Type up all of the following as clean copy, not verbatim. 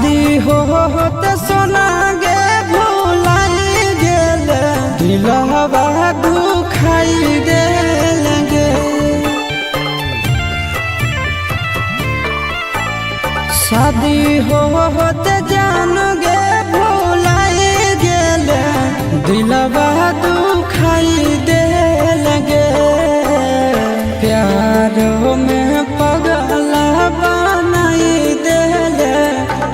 शादी होते सोना गे भुलाई गेल दिलवा दुखाई देलगे। शादी होते जान गे भुलाई गेल दिलवा दुखाई देलगे। प्यार में पगला बनाई देले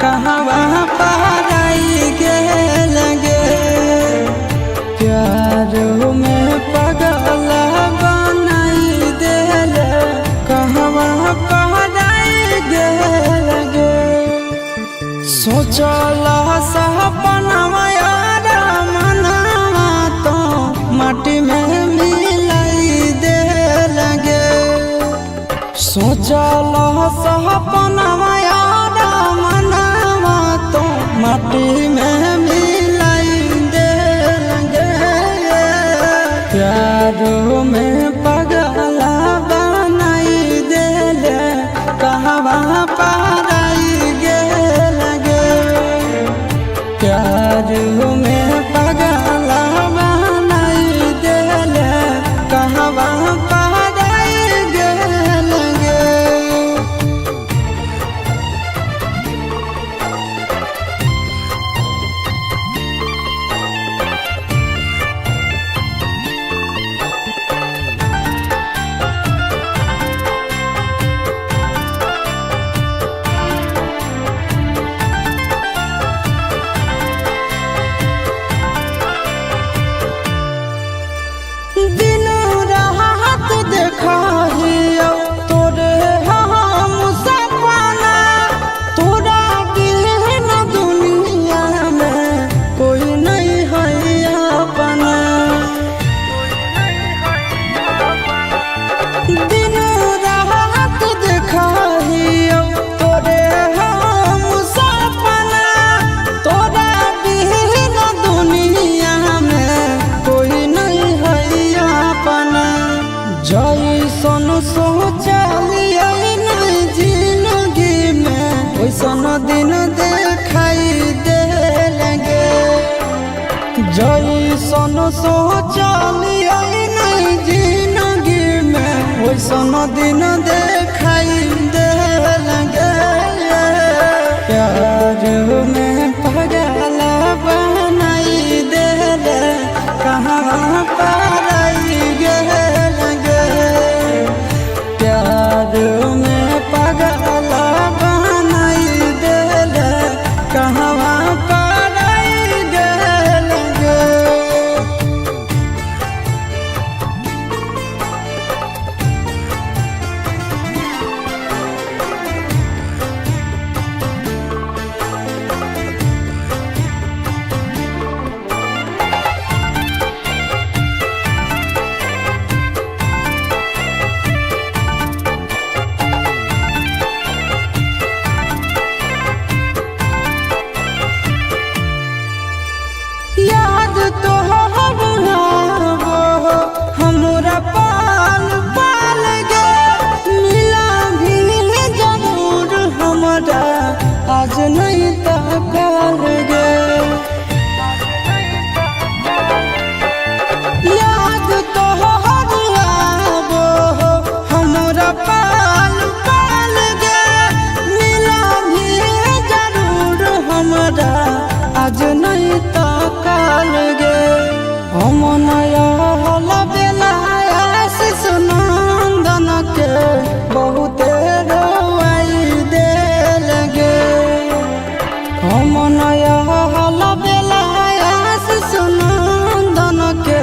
कहवा पराई गेलगे। प्यार में पगला बनाई देले कहवा पराई गेलगे। सोचला सपनवा यार मनवा तो माटी में मिलाई देलगे। सोचला सपनवा यार मनवा तो माटी में मिलाई देलगे। प्यार में पगला बनाई देले कहवा पराई गेलगे। प्यार में पगला बनाई देले कहवा पराई गेलगे। दिन रात देखाहियो तोरे हम सपना। तोरा बिन दुनिया में कोई नहीं है अपना। दिन रात देखाहियो तोरे हम सपना। तोरा बिन दुनिया में कोई नहीं है अपना। जैसन सोचलिए नहीं जिंदगी में वैसन दिन देखाई देलगे। जैसन सोचलिए नहीं जिंदगी में वैसन दिन देखाई देलगे। प्यार में पगला बनाई देले कहवा पराई गेलगे। प्यार में पगला बनाई देले कहवा पराई गेलगे। याद तो हमरा पाल पाल गे मिला भी जरूर हमरा आज नहीं तकल गे। याद तो हमरा पाल पाल गे मिला भी जरूर हमरा आज नहीं तकल गे। हम नया बेला आशीष नंदन के बहुते रोवाई देलगे। हम नया बेला आशीष नंदन के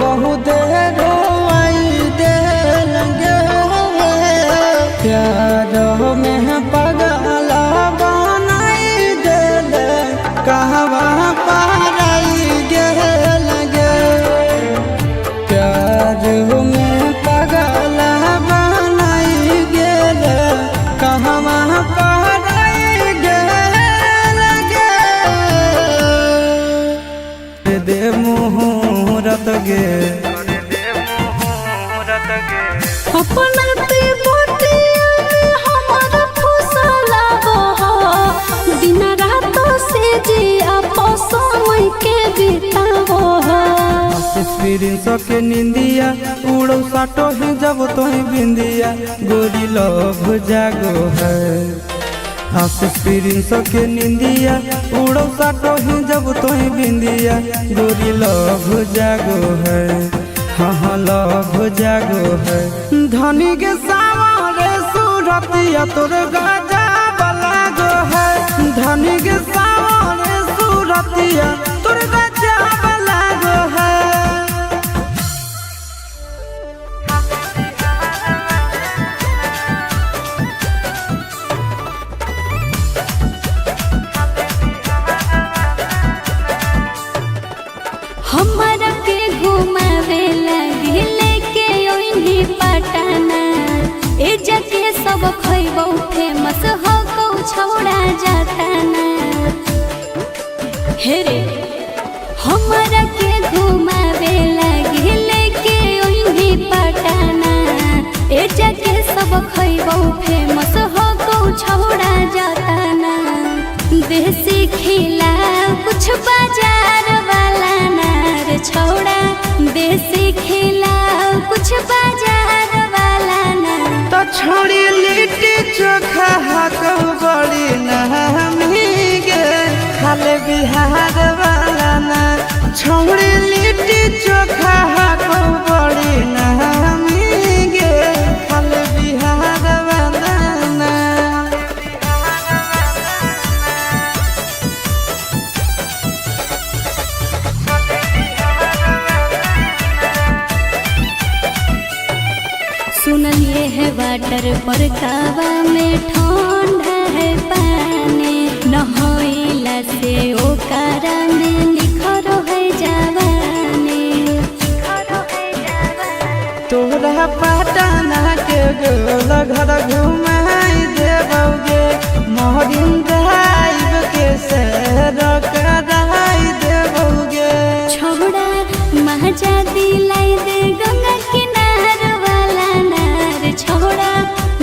बहुते रोवाई देलगे। प्यार में पगला बनाई देले कहवा पराई गेलगे। प्यार में पगला बनाई गेले कहवा पराई गेलगे। प्रिंस के निंदिया उड़ो साटो ही जब तो ही बिंदिया गोरी लव जागो है। प्रिंस के निंदिया उड़ो साटो ही जब तो ही बिंदिया गोरी लव जागो है। हाँ लव जागो है। धनी के सावरे सूरतिया तोर गाजा बलागो है। धनी के सावरे सूरतिया तोर गाजा बलागो है। हमारा के घुमावे लगी लेके ओइनी पटना ए जके सब खइबो फेमस हो को छौड़ा जाता ना हे रे। हमारा के घुमावे लगी लेके ओइनी पटना ए जके सब खइबो फेमस हो को छौड़ा जाता ना। देसी खिला कुछ बाजार वाला छौड़ा देसी खिला कुछ बाजार वाला ना। तो छोड़ी लिट्टी चोखा हाको बड़ी नहमी गे खाले बिहार वाला ना। छोड़ी लिट्टी चोखा हाको बड़ी नहमी गे खाले बिहार वाला ना। सुनलिए है वाटर पर कावा में ठंडा है पानी नहइला से ओकरा में निखरो है जवानी। तोरा पटना के गोल घर घुमाई देबोगे मोहरिन ड्राइव के सैर कराई देबोगे। छौड़ा महजा दिलाई दे गंगा किनार वाला नार। छौड़ा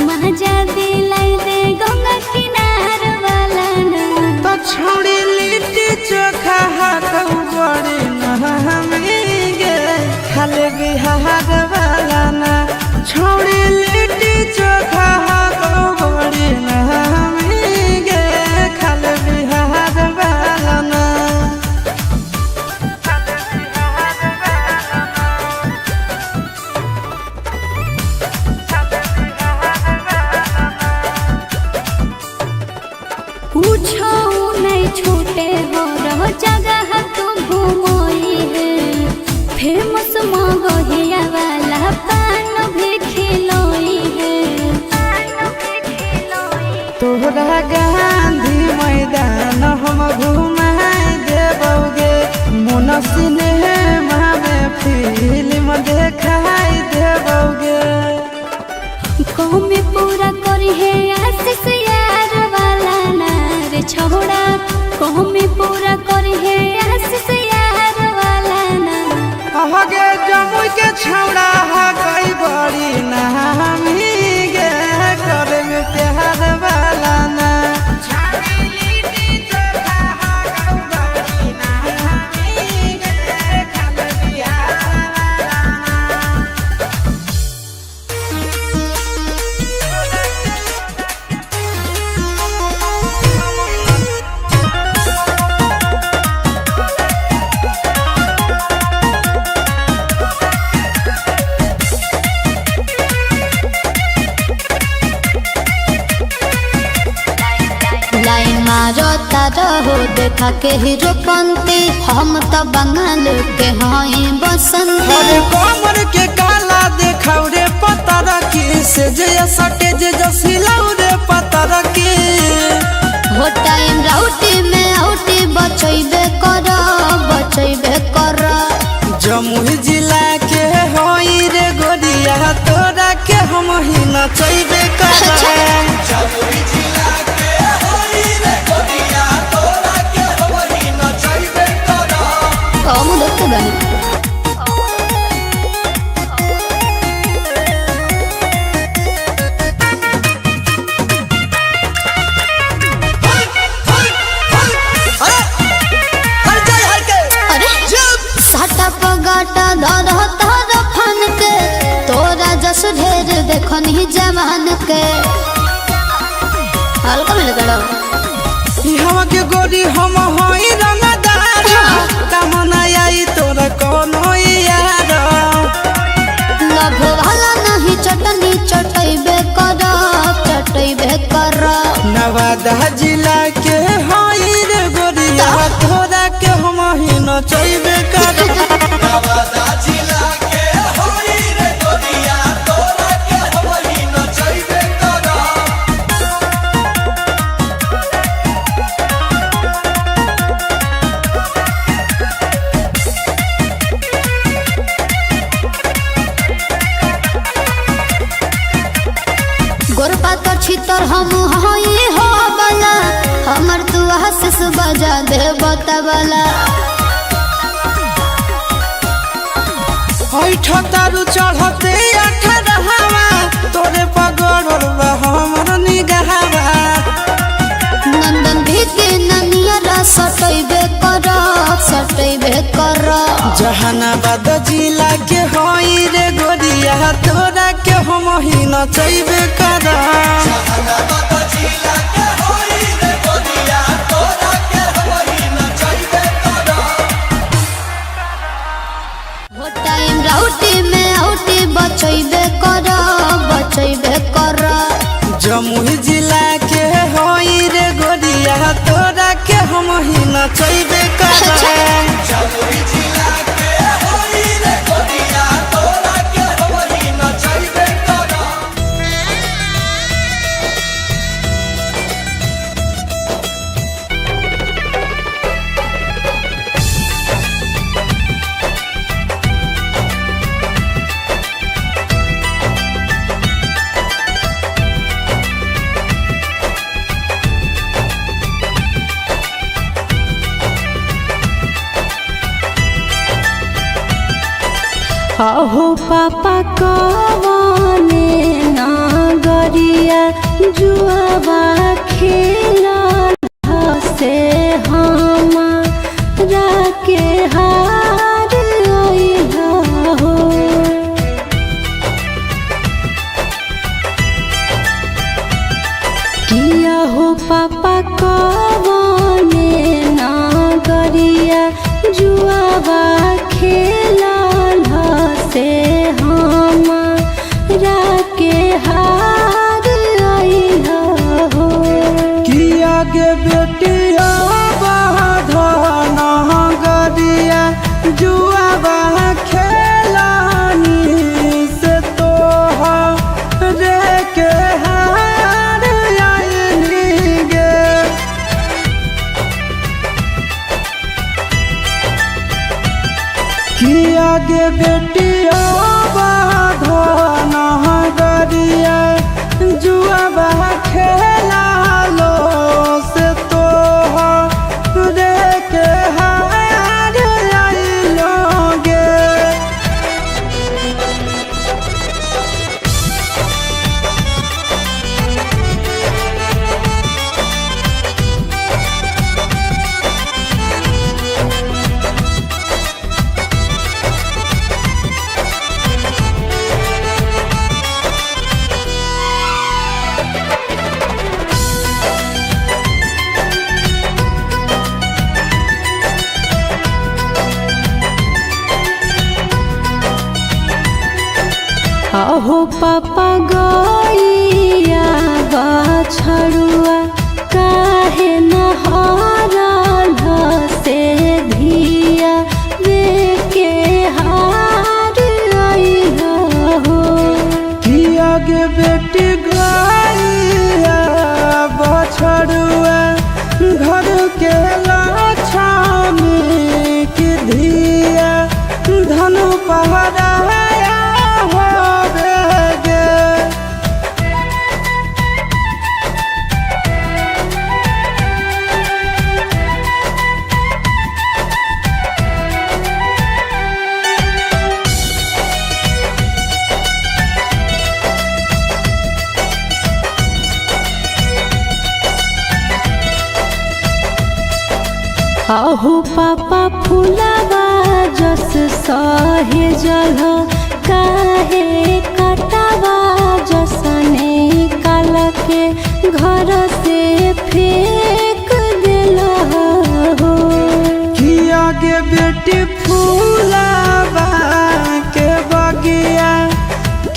महजा दिलाई दे गंगा किनार वाला नार। तो छोड़ी लिट्टी चोखा हाको बड़ी नहमी गे खाले बिहार वाला ना। छोड़ी लिट्टी चोखा हाको बड़ी नहमी गे खाले बिहार वाला ना। पूछो नहीं छूटे हो रहो जगह तू घूमोई है। फेमस मगहिया वाला पान भी खिलोई है। तोहरा गांधी मैदान हम घुमाई देबोगे मोन सिनेमा में फिल्म देखाई देबोगे। कौमी पूरा करी है आशीष यार वाला नार। छौड़ा कौमी पूरा करी है आशीष यार वाला नार। आगे जमुई के छौड़ा गई बड़ी नहमी गे करे में प्यार वाला ना। लाइन मारो तारा हो देखा के हीरो पंती हम तो बंगाल के हई बसंती। अरे कमर के काला देखाऊ रे पता रखी से जे सटे जे जसिलाऊ रे पता रखी। हो टाइम राउटी में आउटी बचैबे कर। जमुई जिला के होई रे गोरिया तोरा के हम ही नचैबे कर। जमुई जिला के होई रे गोरिया तोरा के हम ही नचैबे कर। हम देखते बानी। के गोरी हम हई रंगदार कामना आई तोरा कोनो यार लभ वाला नहीं चटनी चटैबे कर नवादा जिला के हई रे गोरिया तोरा के हम ही नचैबे कर नवादा जिला के हई रे गोरिया तोरा के हम ही नचैबे कर गोरपा तो छितर हम हई हो बला हमर तू हंस बजा दे बतावला ठतारू चढ़ते 18 तोरे पगड़ हमर निगाहवा नंदन भी के ननिया सटैबे कर जहानाबाद जिला के हई रे गोरिया तोरा के हम ही नचैबे कर जहानाबाद जिला के हई रे गोरिया तोरा के हम ही नचैबे कर हो टाइम राउटी में आउटी बचैबे कर जमुई जिला के हई रे गोरिया तोरा के हम ही नचैबे कर जमुई जिला के हई रे गोरिया तोरा के हम ही नचैबे कर अहो पापा कवने नागरिया जुआवा खेला से हमारा के हार अइहा हो किया हो पापा कवने नागरिया जुआवा खेला से हमारा के हार अइहा हो किया के बेटिया बाधन गरिया जुआबा खेलानी से तो रे के हार आइली गे किया के बेटिया बाधन गरिया जुआबा खेला लो से तो रे के हार आइलो गे अहो पापा गइया बछड़ुआ काहे नहरल से धिया रे के हार अइहा हो किया के बेटी गइया बछड़ुआ घर के लाछामी की धिया धनु पहराया होवे गे अहो पापा फुलावा जस सहे जल काहे कटावा जसने काल के घर से फेंक दिल आगे बेटी फूलाबा के बगिया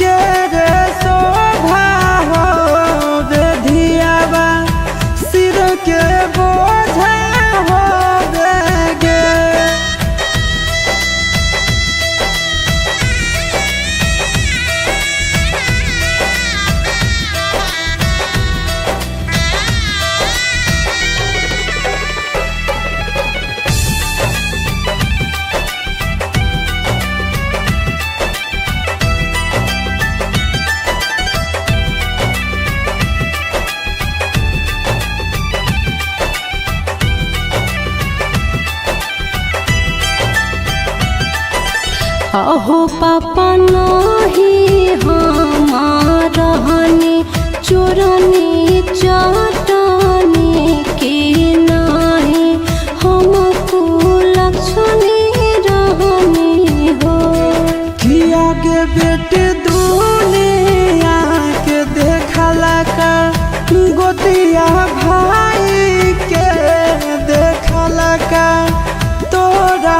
के रे शोभा हो बेधियाबा सिर के बोझा हो बेगे। अहो पापा नहीं हमार रहनी चोरनी चाटनी की नहीं हमको लक्ष्मी रहनी हो। कि आगे बेटी दुनिया के देखला का गोतिया भाई के देखला का तोरा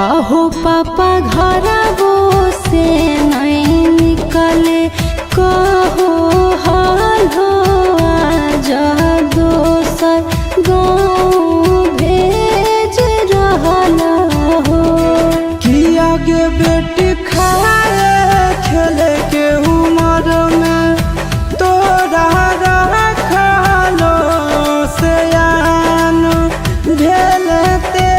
अहो पापा घर से नहीं निकले कहो हाल हो आज दोसर गाँव भेज रहला हो। कि आगे बेटी खाए खेले के उम्र में तोरा रखलो से आन भेलते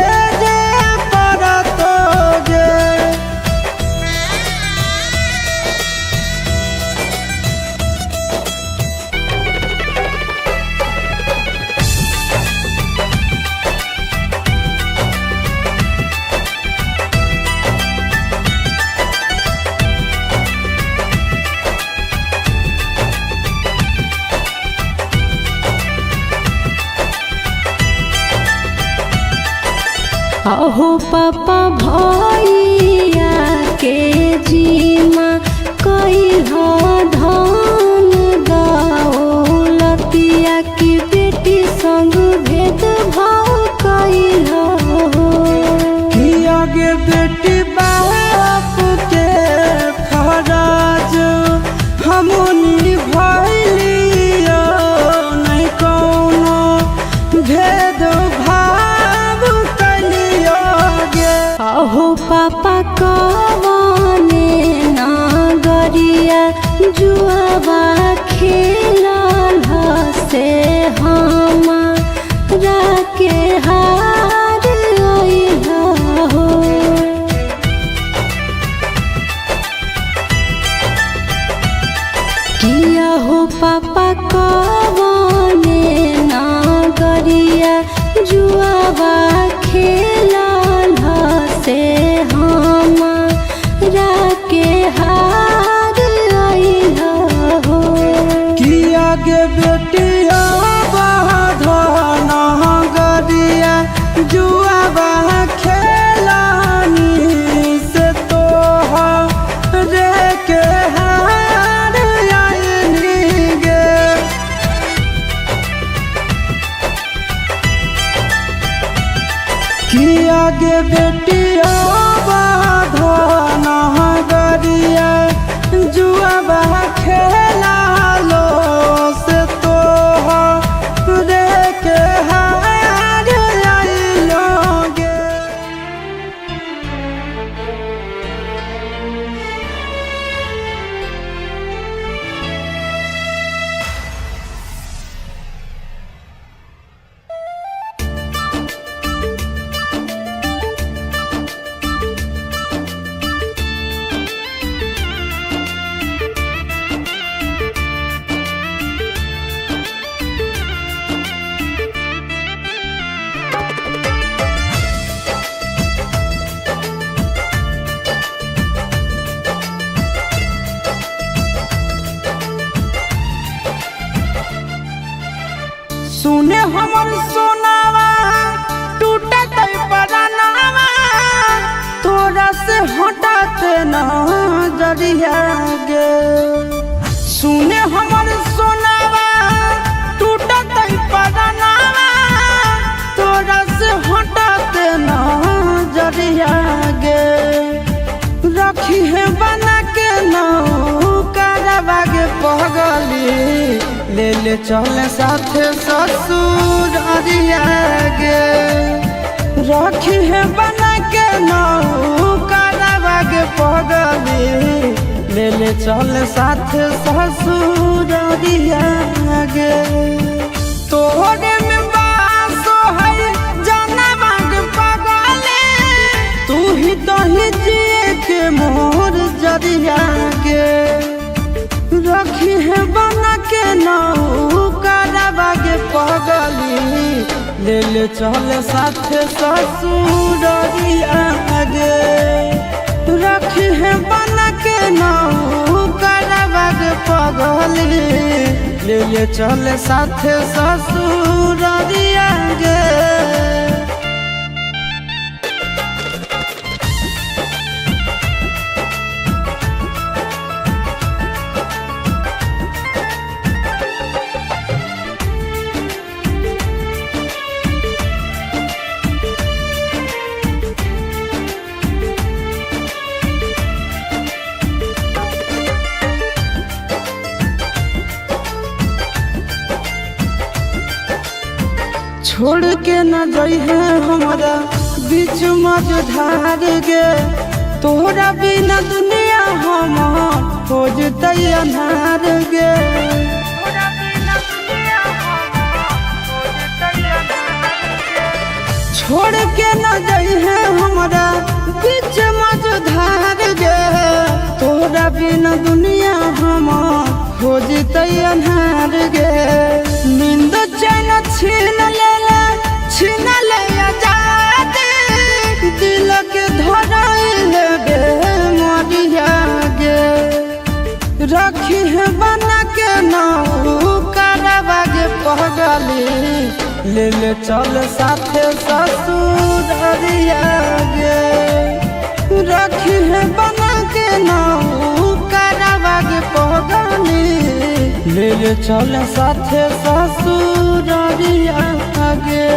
अहो पापा भैया के जीमा कइला धन दौलतिया की बेटी संग भेद भाव कइला हो। कि आगे बेटी बाप के फराज हमनी भइलियो नहीं कौनो भेद अहो पापा कवने नागरिया जुआबा खेलल से हमारा के हार अइला हो। किया हो पापा कवने नागरिया जुआबा खेलल से हमारा के हार अइला हो। कि आगे बेटिया धन गरिया जुआबा खेलानी से तोहरे के हार आइनी गे। कि आगे बेटिया धन गरिया जुआबा खेला लो से तो सुने हमर सोनावा टूटत परानावा तोरा से हटाते नजरिया गे। सुने हमर सोनावा टूटत परानावा तोरा से हटाते नजरिया गे। रखी है बना के नौकरवा गे पगली ले ले चल साथ ससुर अरिया गे। रखी है बना के नौकरवा गे पगली ले ले चल साथ ससुर अरिया गे। तोहरे में बासो है जनवा गे पगली तू ही तो ही जिए के मोर जरिया गे। रखी है बना के नौकरवा गे पगली ले ले चल साथ ससुरिया गे। रखी है बना के नौकरवा गे पगली ले ले चल साथ ससुरिया गे। छोड़ के न जइहे हमरा बीच मझधार गे। तोहरा बिना दुनिया हम हो जतई अन्हार गे। छोड़ के न जइहे हमरा बीच मझधार गे। तोहरा बिना दुनिया हम हो जतई अन्हार गे। नींद चैन छीन ले आजादी दिल के धराइल गे मरिया गे। रखी है बना के नौकरवा गे पगली ले ले चल साथ ससुरिया गे। रखी है बना के नौकरवा गे पगली ले ले चल साथ ससुरिया गे।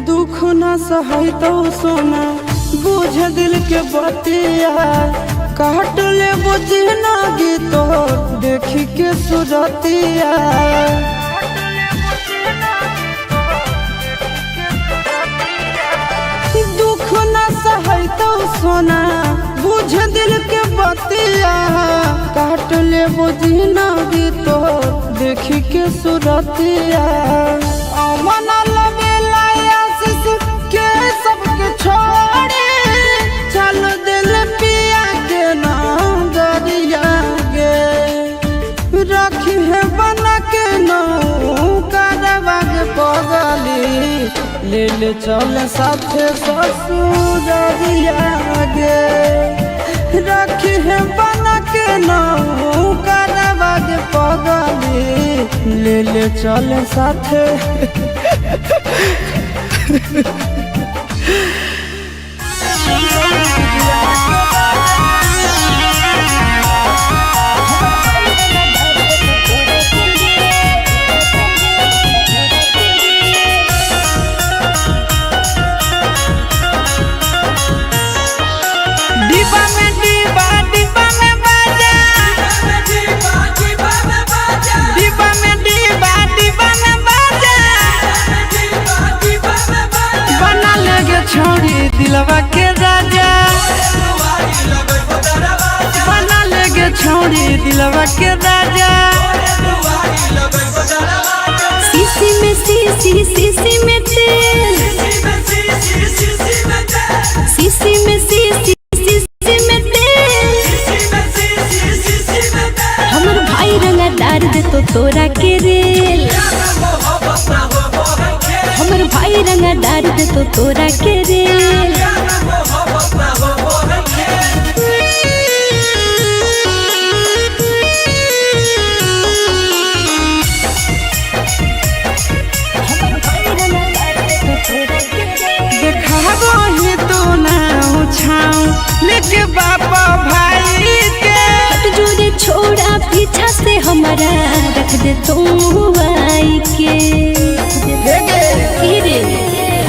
दुख न सहै तो सोना बुझ दिल के बतिया काट ले बुझ ना गीतो देखी के सुरतिया। दुख न सहै तो सोना बुझ दिल के बतिया काट ले बुझ ना गीतो देखी के सुरतिया। अमन लबेला के सबके छोड़े चल दिल पिया के नगरिया गे। रखी है बना के नौकरवा गे पगली ले ले चल साथ ससुरिया गे। रखी है बना के नौकरवा गे पगली ले ले चल साथ दिलवा के राजा बना लेगे छोड़ी दिलवा के राजा। सीसी में तेल तो तोरा के रेल हमर भाई रंगा डार दे तो तोरा के रेल देखाबो ही तू ना उछाऊ लेके बापा भाई के हट जोरे छोड़ा पीछा से हमारा रख दे तुम आई के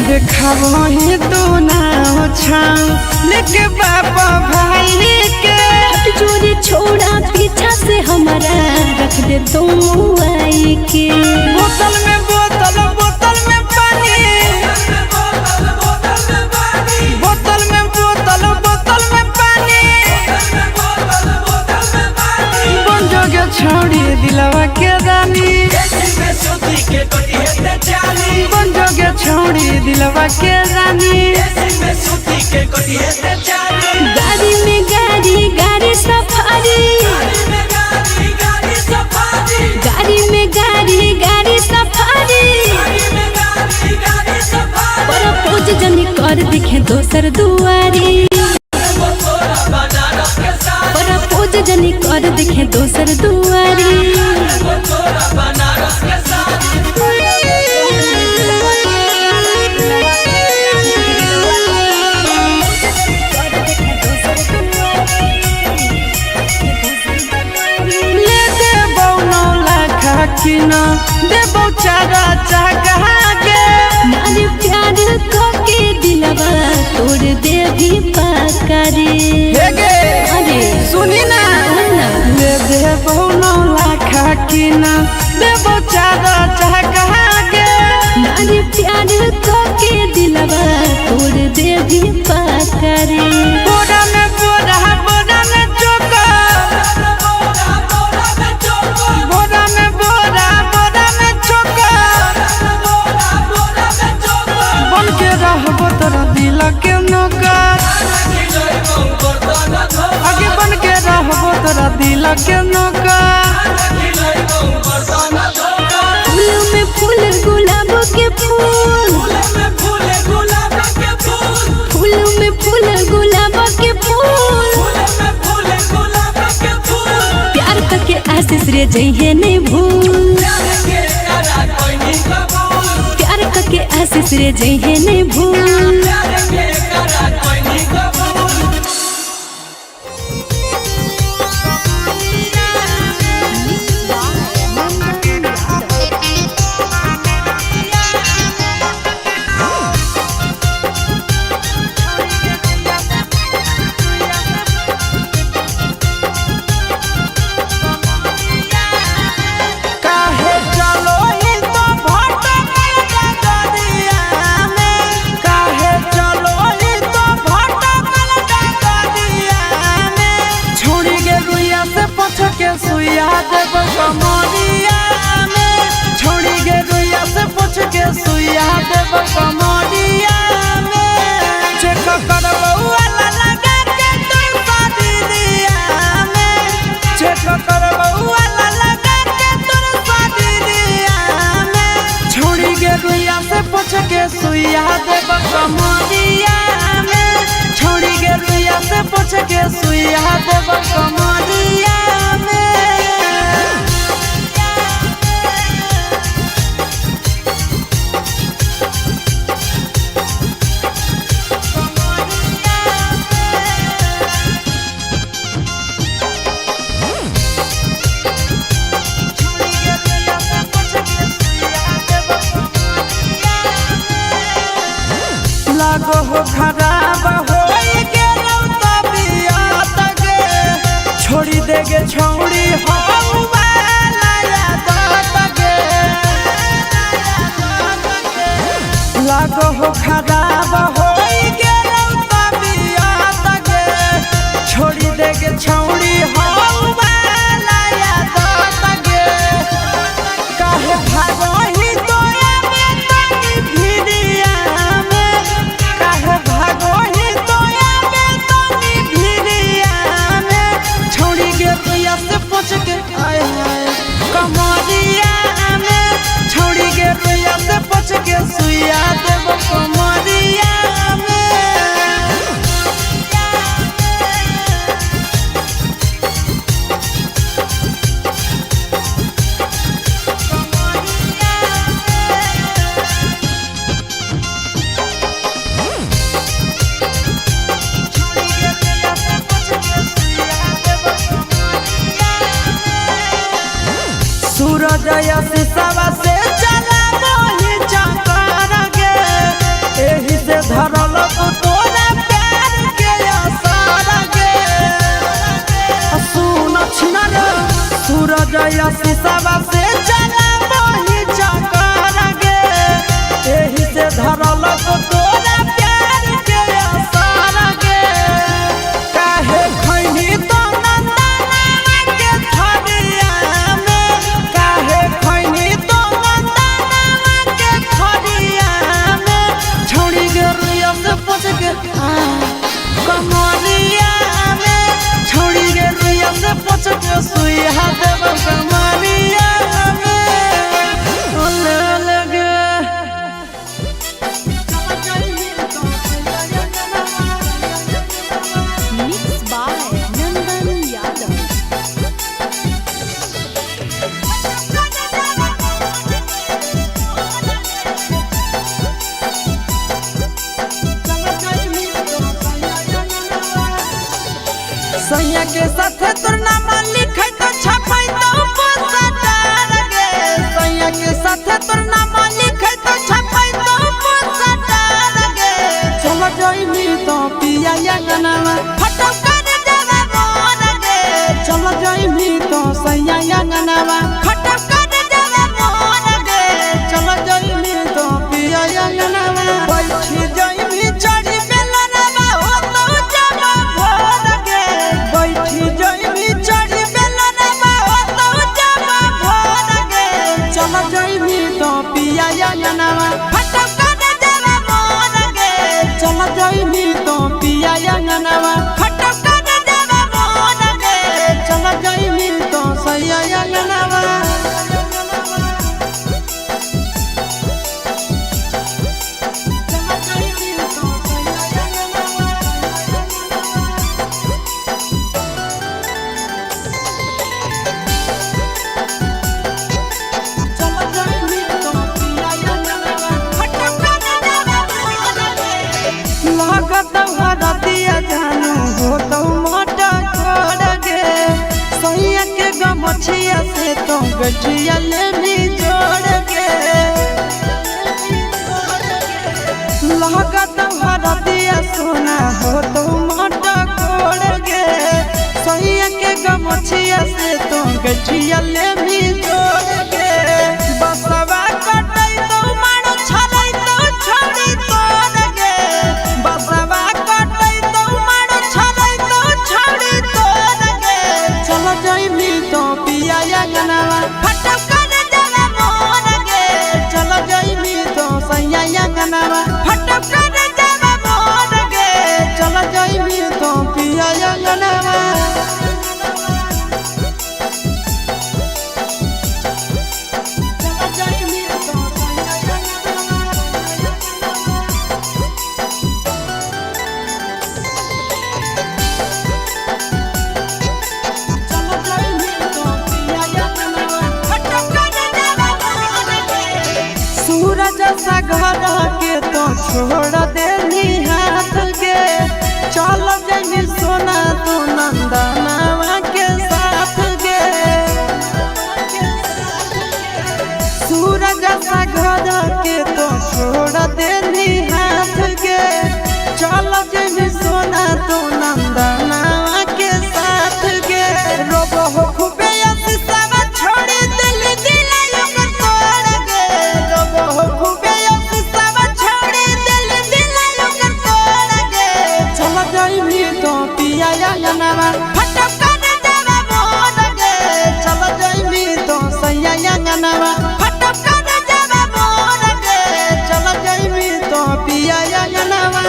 देखाबो ही तू ना उछाऊ लेके बापा भाई के हट जोरे छोड़ा पीछा से हमारा रख दे तुम आई के बोतल में बोतल बोतल में पानी बोतल में बोतल बोतल में पानी बन जोगे छोड़ी दिलवा के रानी बन जोगे छोड़ी दिलवा के रानी गाड़ी में गाड़ी सफारी गाड़ी में गाड़ी सफारी पर पोज जनी कर दिखे दोसर दुआरी पर पोज जनी कर दिखे दोसर दुआरी किना देबो चारा चाहा के नारी प्यार को के दिलवा तोड़ दे भी पाकारी अरे सुनी ना ले देबो 9 लाख किना देबो चारा चाहा के नारी प्यार को के दिलवा तोड़ दे भी पाकारी बोरा में बोरा बोरा में चोका बोरा में बोरा बोरा में चोका बन के रहबो तोरा दिल के नौकर आगे बन के रहबो तोरा दिल के नौकर फूल में फूल गुलाब के फूल फूल में फूल गुलाब के फूल प्यार करके आशीष रे जइहे नहीं भूल प्यार करके आशीष रे जइहे नहीं भूल काहे चलो ही तो भटक दरिया में काहे चलो ही तो भटक दरिया में छोड़ी गे रुइया से पछ के सुइया देब कमरिया में छोड़ी गे रुइया से पछ के सुइया देब कमरिया में चेक करबो वाला लगा के तोर शादिया में चेक करबो वाला लगा के तोर शादिया में छोड़ी गे रुइया से पछ के सुइया देब कमरिया में छोड़ी गे रुइया से पछ के सुइया देब कमरिया में लागो हो खराब हो गेलौ तबियत गे छोड़ी देगे छौड़ी हो वाला यादत गे लागो हो खराब हो गेलौ तबियत गे छोड़ी देगे छौड़ी हो वाला यादत गे काहे भागो ही तोरा में तनी भिड़िया में काहे भागो ही तोरा में तनी भिड़िया में छोड़ी गे रुइया से पूछ के आए कमर साथे तोर नाम लिखै तो छपै तो पोस्टर गे सैया के साथे तोर नाम लिखै तो छपै तो पोस्टर गे चल जइमी तो पिया अंगनवा फटो कर देवे मोर गे चल जइमी तो सैया अंगनवा फटो कर देवे मोर गे चल जइमी तो पिया अंगनवा बैठी जइमी चढ़ी बेलनवा हो तो जमा भोर गे बैठी जइमी चढ़ी बेलनवा हो तो जमा भोर गे चल जइमी तो पिया अंगनवा फटो कर देवे मोर गे चल जइमी तो पिया अंगनवा फटो कर देवे मोर गे चल जइमी तो सैया अंगनवा मछिया से तो गठिया लेनी जोड़ के लागत हरदिया सोना हो तो मोटा कोड़ के सैया के गमछिया से तो गठिया लेनी जोड़ के बसवा कटै तो मारो छलै तो छोड़ी तोड़ के बसवा कटै तो मारो छलै तो छोड़ी तोड़ के चल जइमी तो पिया अंगनवा फटो कर देवे मोर गे चल जइमी तो सैया अंगनवा फटो कर देवे मोर गे चल जइमी तो पिया अंगनवा सूरज सागर के तो छोड़ देनी हाथ के चल जइमी सोना तो नंदनवा के साथ गे सूरज सागर के तो छोड़ देनी हाथ के चल जइमी सोना तो नंदनवा के साथ गे रोबो हो खूबे सब छोड़ी दिल दिल तोड़ गे रोबो हो खूबे सब छोड़ी दिल दिल तोड़ गे चल जइमी तो पिया अंगनवा फटो कर देवे मोर गे चल जइमी तो सैया अंगनवा फटो कर देवे मोर गे चल जइमी तो पिया अंगनवा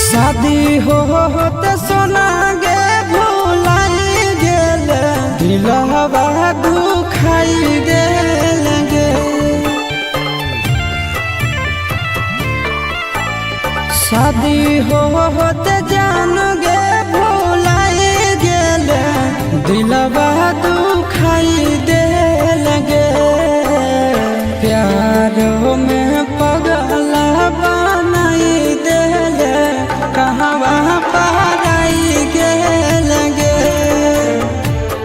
शादी होते सोना गे भुलाई गेल दिलवा दुखाई गेल गे शादी होते जान गे भुलाई गेल दिलवा दुखाई देल गे प्यार में पगला बनाई देल कहवा पराई गेल गे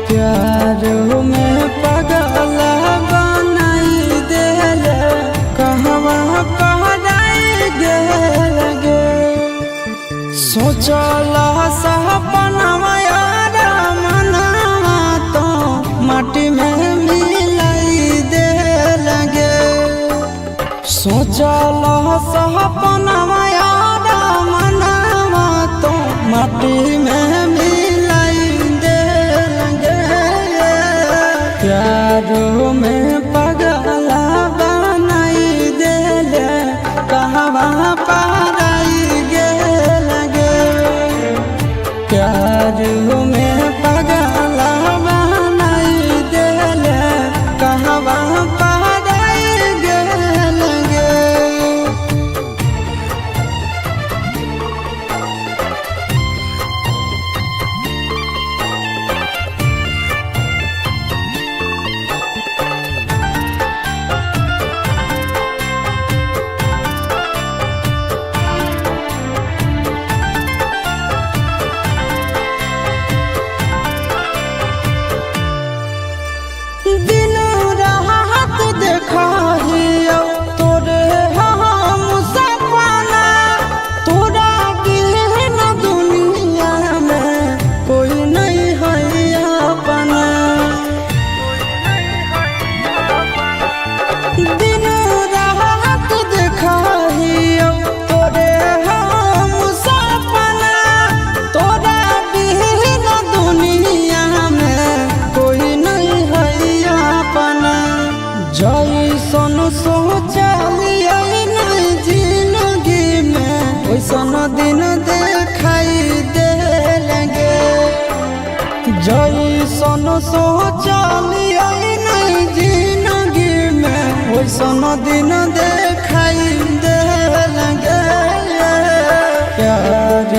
प्यार में पगला बनाई देल कहवा पराई गेल गे सोचल सपनवा यार मनवा तो माटी में मिलाई देल गे सोचल सपनवा यार मनवा तो माटी में मिलाई देल गे प्यार में पगला बनाई देल कहवा पराई गेल गे प्यार में जैसन सोचलिया नहीं जिंदगी में वैसन दिन देखाई दे लगे। जैसन सोचलिया नहीं जिंदगी में वैसन दिन देखाई दे लगे। प्यार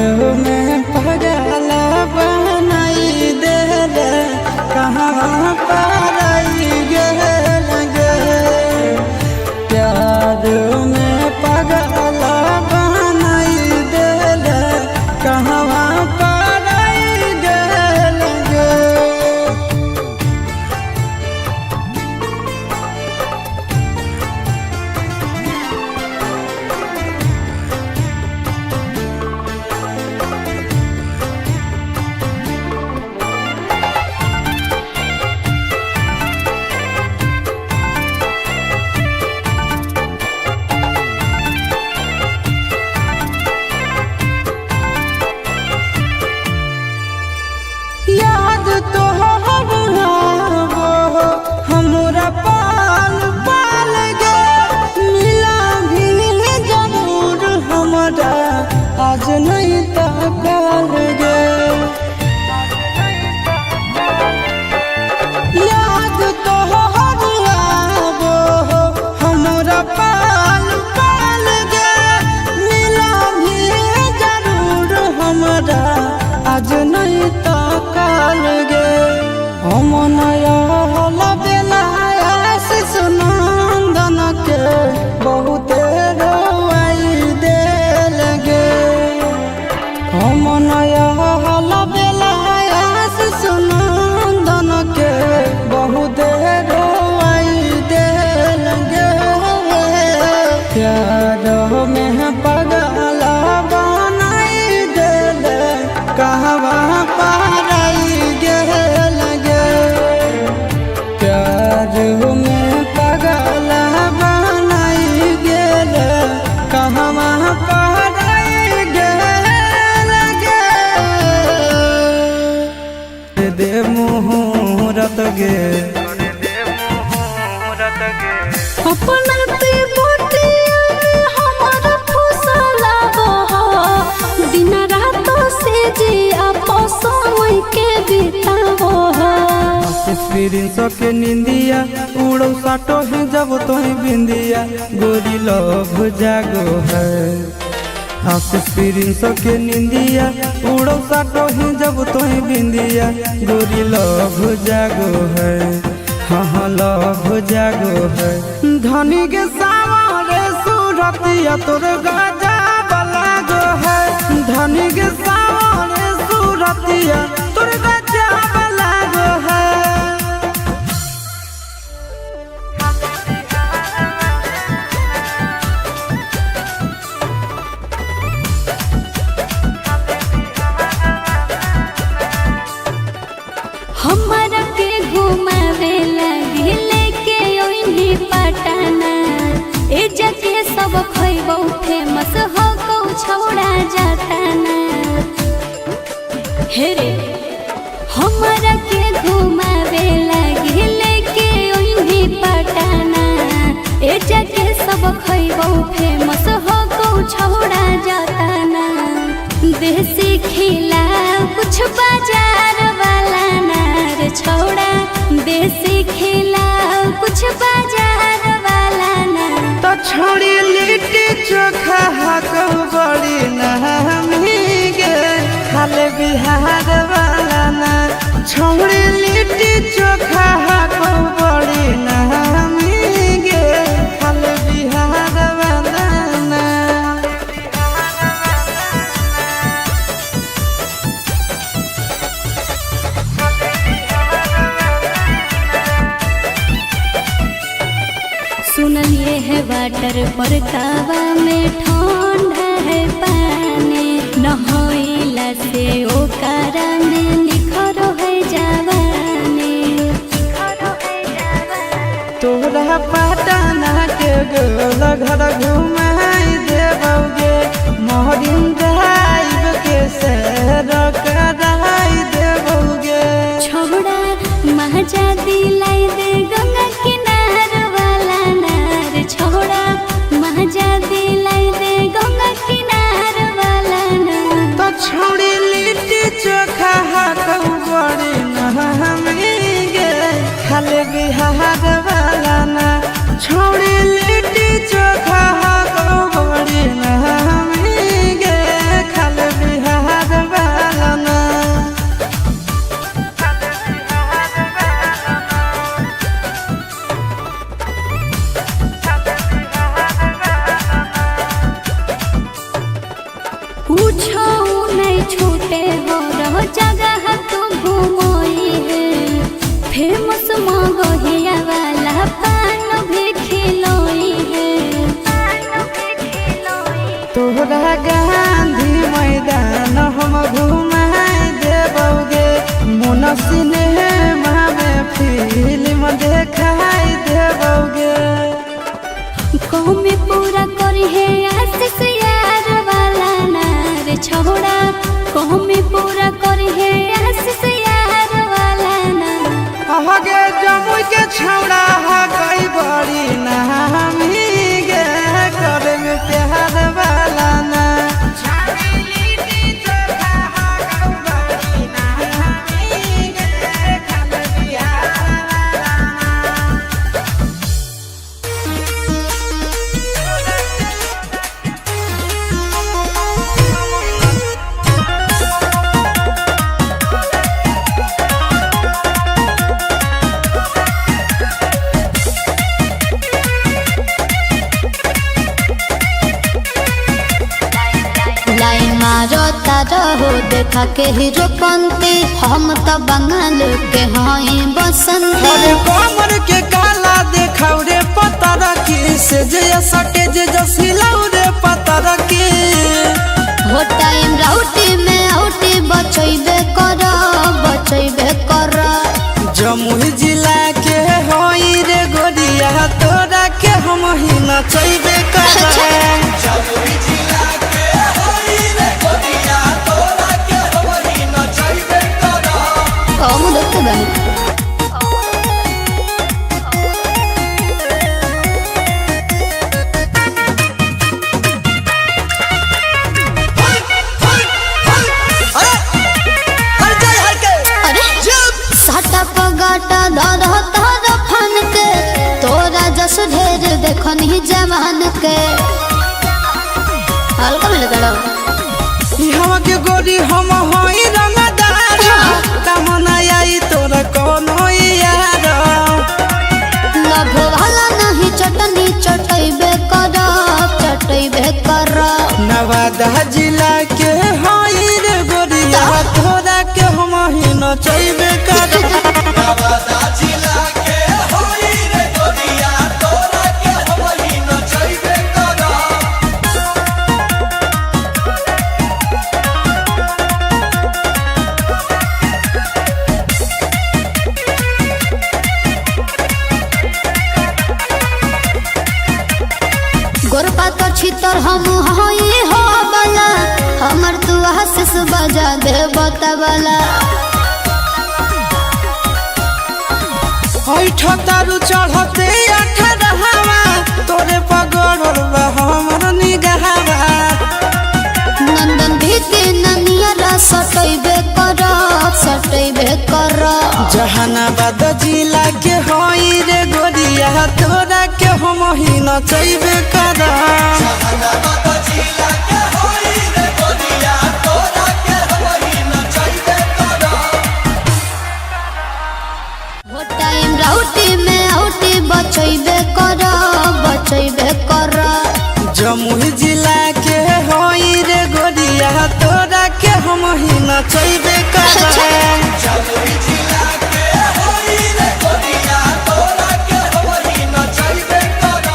में पागल बनाई दे कहाँ पाराई लगे। प्यार में पागल बनाई दे कहाँ पाराई लगे। याद तो हमरा पाल पाल गे मिला भी जरूर हमरा आज नहीं तकाल गे। याद तो हमरा पाल पाल गे मिला भी जरूर हमरा आज नहीं तकाल गे। हमनया बेला आशीष नंदन के बहुते रोवाई दे लगे। हमनया बेला आशीष नंदन के बहुते रोवाई दे लगे। प्यार में पागल बनाई दे कहवा पाराई लगे। प्यार में पागल बनाई गेल कहवा पाराई लगे। दे मुहूर्त गे अपना ते बोटिया में हमारा फुसला हो दिन रात से जी आपस में के बितावो हो। एक्सपीरियंस के निंदिया उड़ो साटो है जब तो बिंदिया गोरी लव जागो है। एक्सपीरियंस के निंदिया उड़ो साटो है जब तो बिंदिया गोरी लव जागो है। हाँ लव जागो है। धनी के सामने सूरतिया तोर गाजा बलागो है। धनी के सामने सूरतिया तोर गाजा बलागो है। हमरा के घुमावे लगी लेके ओइनी पटना। ए जके सब खइबो फेमस हो को छौड़ा जाता ना। हे रे हमरा के घुमावे लगी लेके ओइनी पटना। ए जके सब खइबो फेमस हो को छौड़ा जाता ना। देसी खिला कुछ बाजार वाला नार छौड़ा देसी खिला कुछ बाजार वाला ना। तो छोड़ी लिट्टी चोखा हाको बड़ी नहमी गे खाले बिहार वाला ना। छोड़ी लिट्टी चोखा हाको बड़ी नहमी गे खाले बिहार वाला ना। सुनलिए है वाटर पर कावा में ठंडा है पानी। नहइला से ओकरा में निखरो है जवानी। तोरा पटना के गोल घर घुमाई देबोगे। मोहरिन ड्राइव के सैर कराई देबोगे। छोड़ा महाजा दिलाई दे गंगा किनार वाला ना। फेमस मगहिया वाला पान भी खिलोई है। तोहरा गांधी मैदान हम घुमाए देबोगे, मोन सिनेमा में फिल्म देखाई देबोगे। कौमी पूरा करी है आशीष यार वाला नार छोड़ा, कौमी पूरा करी है आशीष यार वाला नार। आगे जमुई के छौड़ा हा गई बड़ी नामी गे, करे में प्यार वाला ना। लाइन मारो तारो देखा के हीरो पंती, हम तो बंगाल के हई बसंती। अरे कमर के काला देखाऊ रे पतर की, से जे सटे जे जसिलाऊ रे पतर की। हो टाइम राउटी में आउटी बचैबे कर, बचैबे कर। जमुई जिला के होई रे गोरिया, तोरा के हम ही नचैबे कर। जमुई जिला के होई रे गोरिया, तोरा के हम ही नचैबे कर। हम देखते बानी। ढेर देखनी जवान के हल्का मिले दड़ो हम के गोरी हम होई रंगदार, कामना आई तोरा कोनो यार। लभ वाला नहीं चटनी चटैबे कर, चटैबे कर। नवादा जिला के होई रे गोरिया, तोरा के हम ही नचैबे कर। नवादा जिला के होई रे गोरिया, तोरा के हम ही नचैबे कर। गोरपा तो छितर हम हई हो बला, हमर तू आशीष बजा दे बतावला। तारू चढ़ते 18 तोरे पगड़ल बा हमर निगाहवा। नंदन भी के ननिया सटैबे कर, सटैबे कर। जहानाबाद जिला के होई रे गोरिया, तोरा के हम ही नचैबे कर। जहानाबाद जिला के होई रे गोरिया, तोरा के हम ही नचैबे कर। हो टाइम राउटी में आउटी बचैबे कर, बचैबे कर। जमुई जिला के होई रे गोरिया, तोरा के हम ही नचैबे कर। जमुई जिला के होई रे गोरिया, तोरा के हम ही नचैबे कर।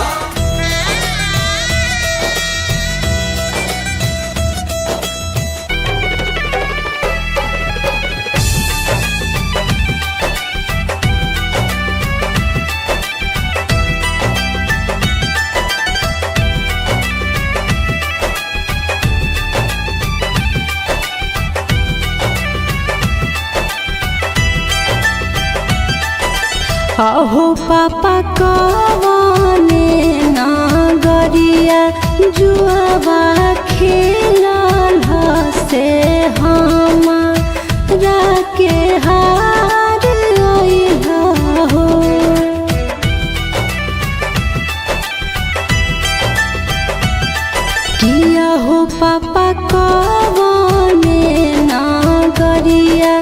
अहो पापा कवने नागरिया जुआबा खेलल से हमारा के हार अइहा हो। किया हो पापा कवने नागरिया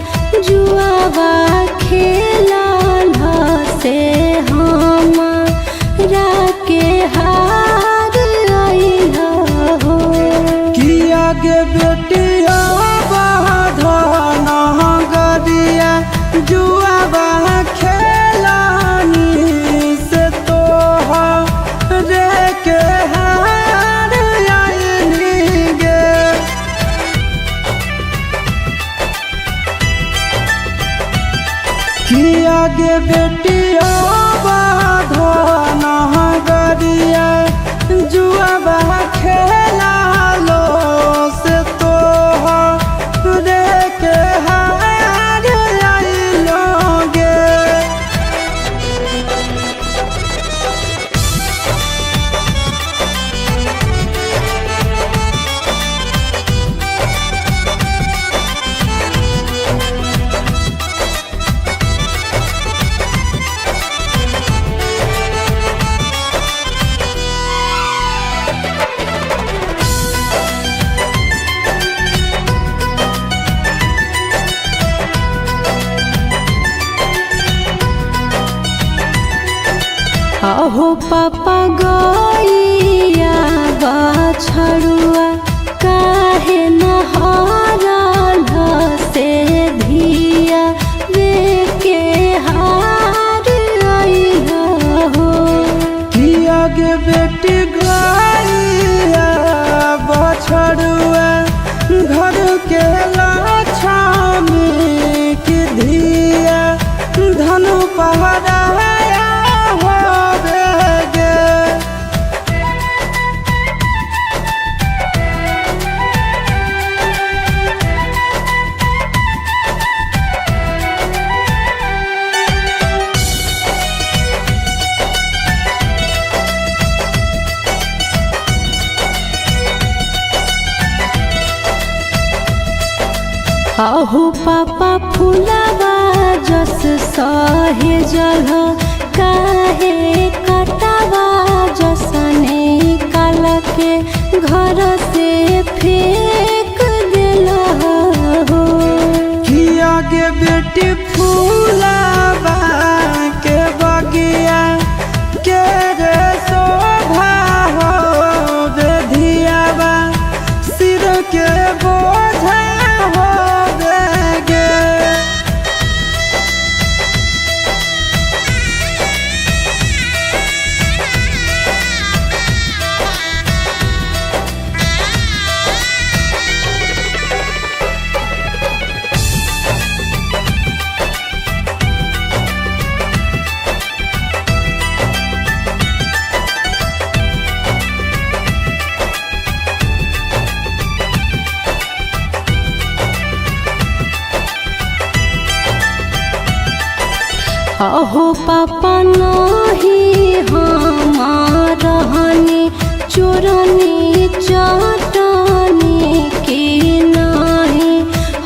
जुआबा खेलल से हमारा के हार अइहा हो। किया गे बेटिया बाधन गरिया जुआबा खेल पापा गइया बछड़ुआ काहे नहरल से धिया रे के हार अइला हो। किया गे बेटी गइया बछड़ुआ घर के लक्ष्मी की धिया धनु पहराया होवे गे। आहू पापा फुलावा जस सहे जल काहे कटावा जसने काल के घर से फेंक देला हो। किया गे बेटी फूलावा के बगिया के रे शोभा हो धियावा सिर के बोझा हो गे। अहो पापा नहीं हम रहनी चोरनी चटनी की नहीं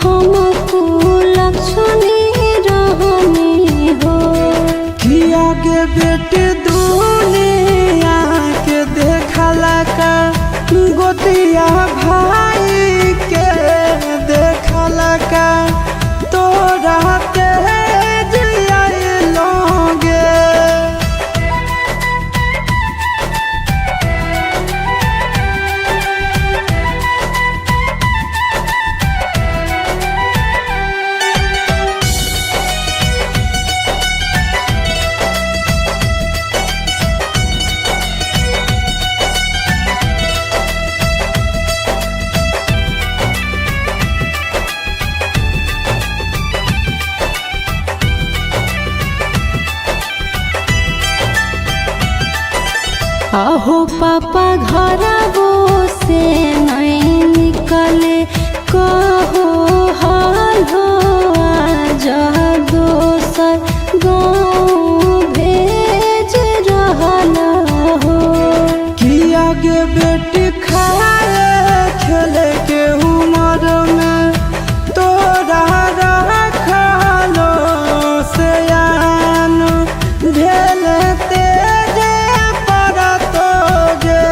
हम कुलक्षणी रहनी हो। किया गे बेटी दुनिया के देखला का गोतिया भाई के देखला का तोरा तेज आइलोगे। अहो पापा घरवो से नहीं निकले कहो हाल हो आज दोसर गाँव भेज रहल हो। किया गे बेटी खाए खेले के उमर में तोरा रखलो से आन ढेल तेजे परतोगे।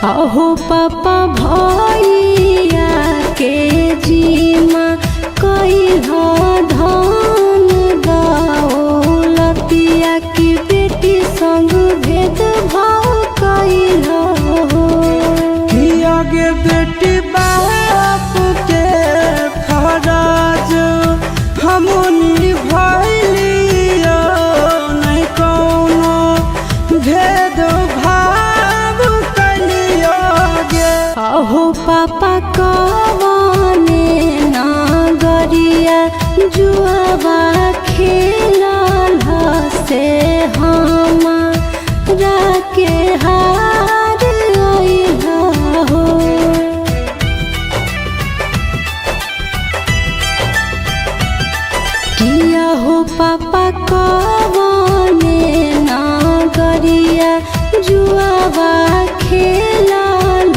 अहो पापा भैया के जीमा कइला धन दौलतिया की बेटी संग भेद भाव कइला हो। किया गे बेटी बाप के फराज हमनी भइलियो नहीं कौनो भेद भाव कलियो गे। अहो पापा कवने नागरिया जुआवा खेलल से हमारा के हार अइला हो। किया हो पापा कवने नागरिया जुआवा खेलल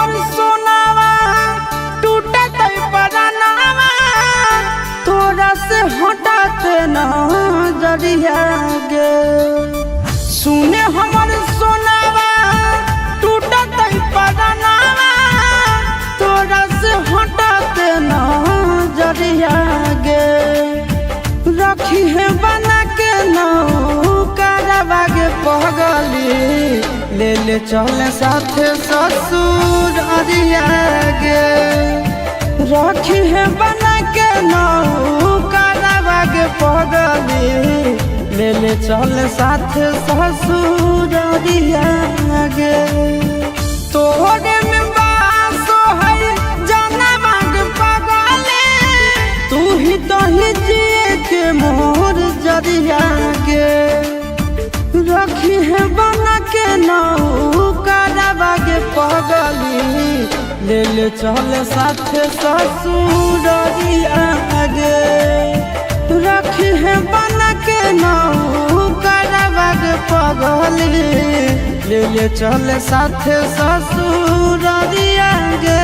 हमर सोनावा टूटत परानावा तोरा से हटाते नजरिया गे सुने हमर सोनावा टूटत परानावा तोरा से हटाते नजरिया गे रखी है बना के नौकरवा गे पगली ले ले चले साथ ससुर अरिया गे रखी है बना के नौकरवा गे पगली ले ले चले साथ ससुर अरिया गे तोहरे में बासो है जनवा गे पगली तू ही तो ही जिए के मोर जरिया गे रखी है बना के नौकरवा गे पगली ले ले चले साथ ससुररिया गे रखी है बना के नौकरवा गे पगली ले ले चले साथ ससुररिया गे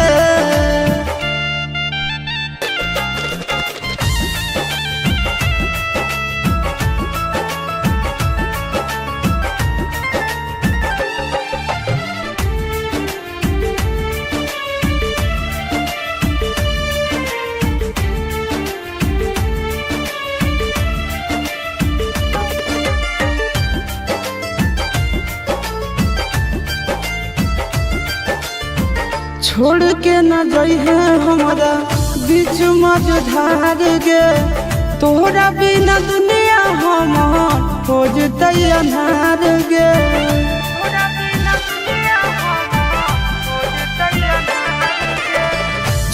छोड़ के न जइहे हमरा बीच मझधार गे तोहरा बिना दुनिया हमर हो जतै अन्हार गे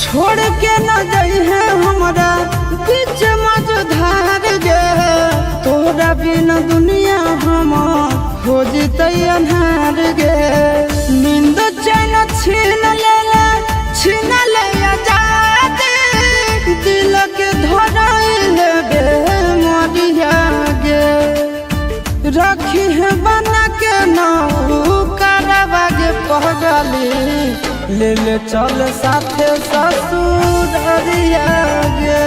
छोड़ के न जइहे हमरा बीच मझधार गे तोहरा बिना दुनिया हमर हो जतै अन्हार गे नींद चैन छीन ले आजादी दिल के धराइल बे मरिया गे रखी है बना के नौकरवा गे पगली ले ले चल साथे ससुररिया गे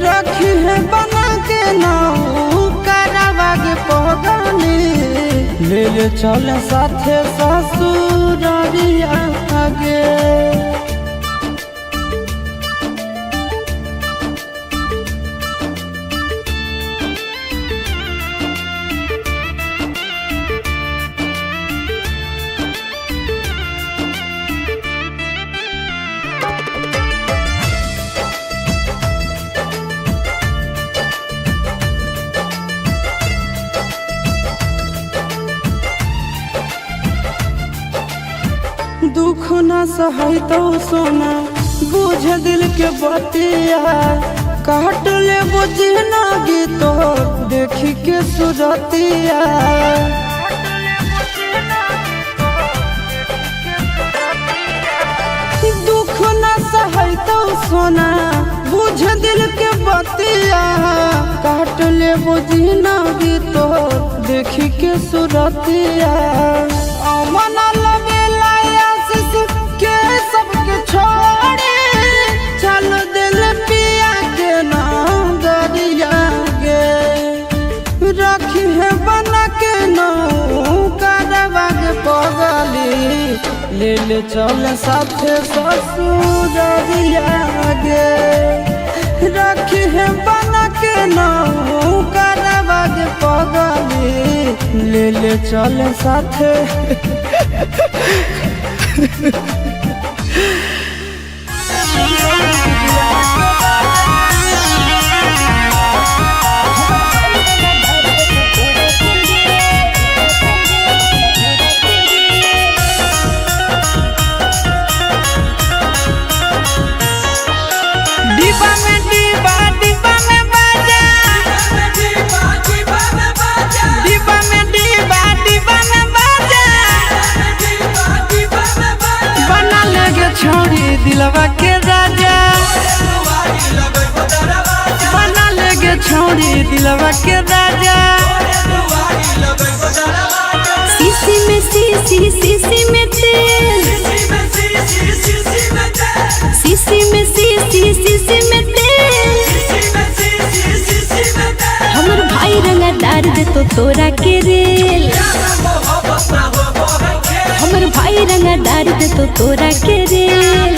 रखी है बना के नौकरवा गे पगली ले ले चल साथे ससुररिया गे दुख न सहै तो सोना बुझ दिल के बतिया काट ले बुझ ना गीतो देखी के सुरतिया दुख न सहै तो सोना बुझ दिल के बतिया काट ले बुझ ना गीतो देखी के सुरतिया अमन लबेला के सबके छोड़े चल दिल पिया के नाम दरिया गे रखी है बना के नौकरवा गे पगली ले ले चल साथे ससुररिया गे रखी है बना के नौकरवा गे पगली ले ले चल साथे दिलवा के राजा बना लेगे छोड़ी दिलवा के राजा सीसी में तेल शीशी में शीशी में तेल हमर भाई रंगदार दे तो तोरा के रेल हमर भाई रंगदार दे तो तोरा के रेल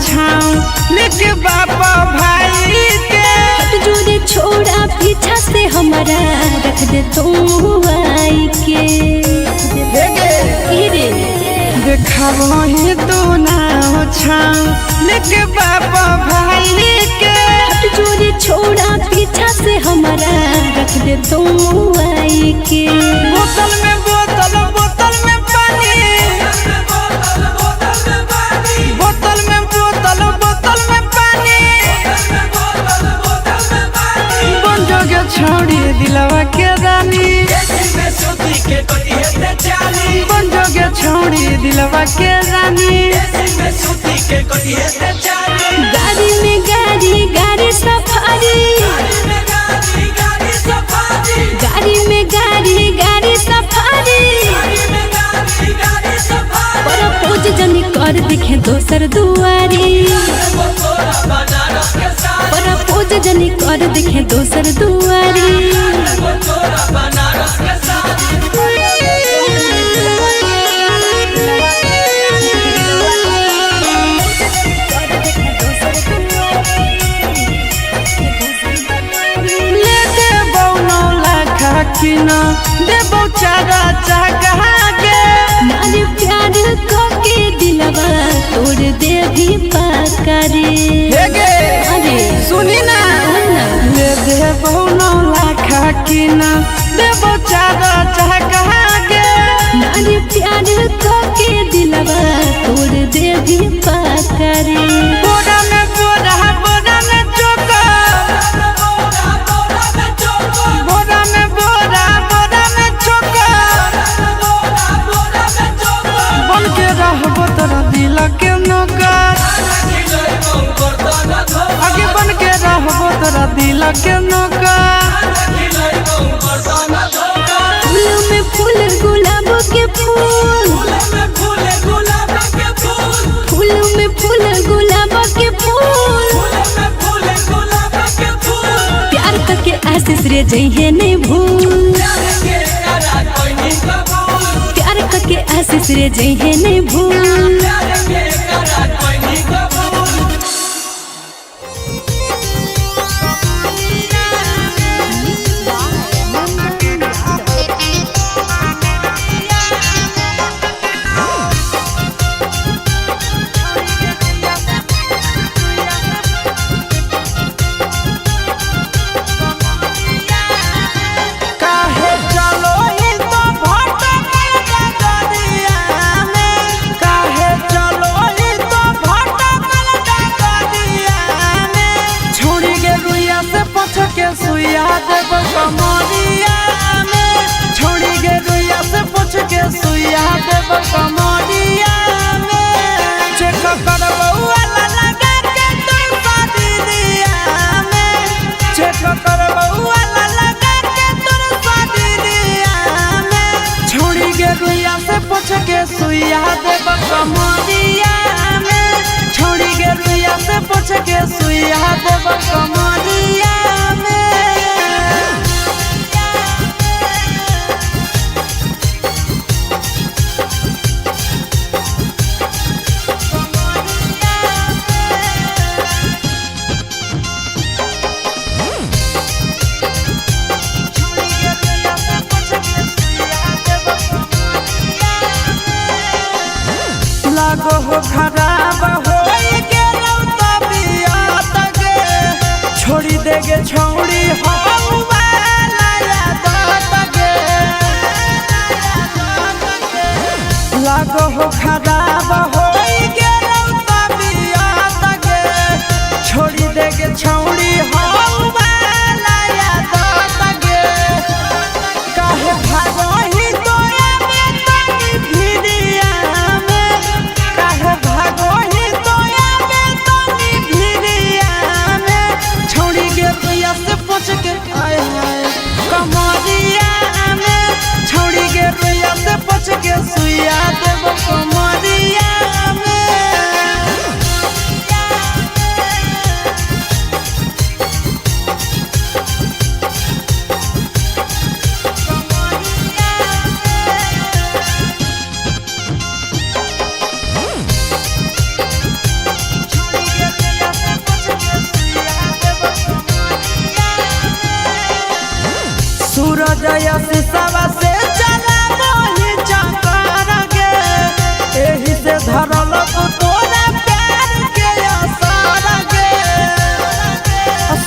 लेके बापा भाई के हट जोरे छोड़ा पीछा से हमारा रख दे तू आई के देखाबो ही तू ना छाऊ लेके बापा भाई के हट जोरे छोड़ा पीछा से हमारा रख दे तू आई के बोतल में बोतल बोतल में पानी बोतल में बोतल बोतल में पानी बन जोगे छोड़ी दिलवा के रानी बन जोगे छोड़ी दिलवा के रानी गाड़ी में गाड़ी सफारी गाड़ी में गाड़ी सफारी पर पूज जनी कर दिखे दोसर दुआरी पर पूज जनी कर दिखे दोसर दुआरी किना देबो चारा चाहा के नारे प्यार को के दिलवा तोड़ दे भी पाकारी हेगे अरे सुनी ना ले देबो 9 लाख किना देबो चारा चाहा के नारे प्यार को के दिलवा तोड़ दे भी पाकारी बोरा में बोरा बोरा में चोका आगे बन के रहबो तोरा दिल के नौका फूल में फूल गुलाब के फूल फूल में फूल गुलाब के फूल प्यार करके आशीष रे जइहे नहीं भूल प्यार करके आशीष रे जइहे नहीं भूल सुइया देव कमरिया में छोड़ी गे रुइया से पूछ के सुइया देव कमरिया में चेक करबो वाला लगा के तू शादी दिया में चेक करबो वाला लगा के तू शादी दिया में छोड़ी गे रुइया से पूछ के सुइया देव कमरिया में छोड़ी गे रुइया से पूछ के सुइया देव कमरिया लागो हो खराब हो गेलौ तबियत गे छोड़ी देगे छौड़ी हो वाला यादत गे लागो हो खराब हो गेलौ तबियत गे छोड़ी देगे छौड़ी हो वाला यादत गे काहे भागो ही तोरा में तनी भिड़िया में काहे सूरज शीशवा से चला मोही चकर गे एही से धरल तोरा प्यार के असर गे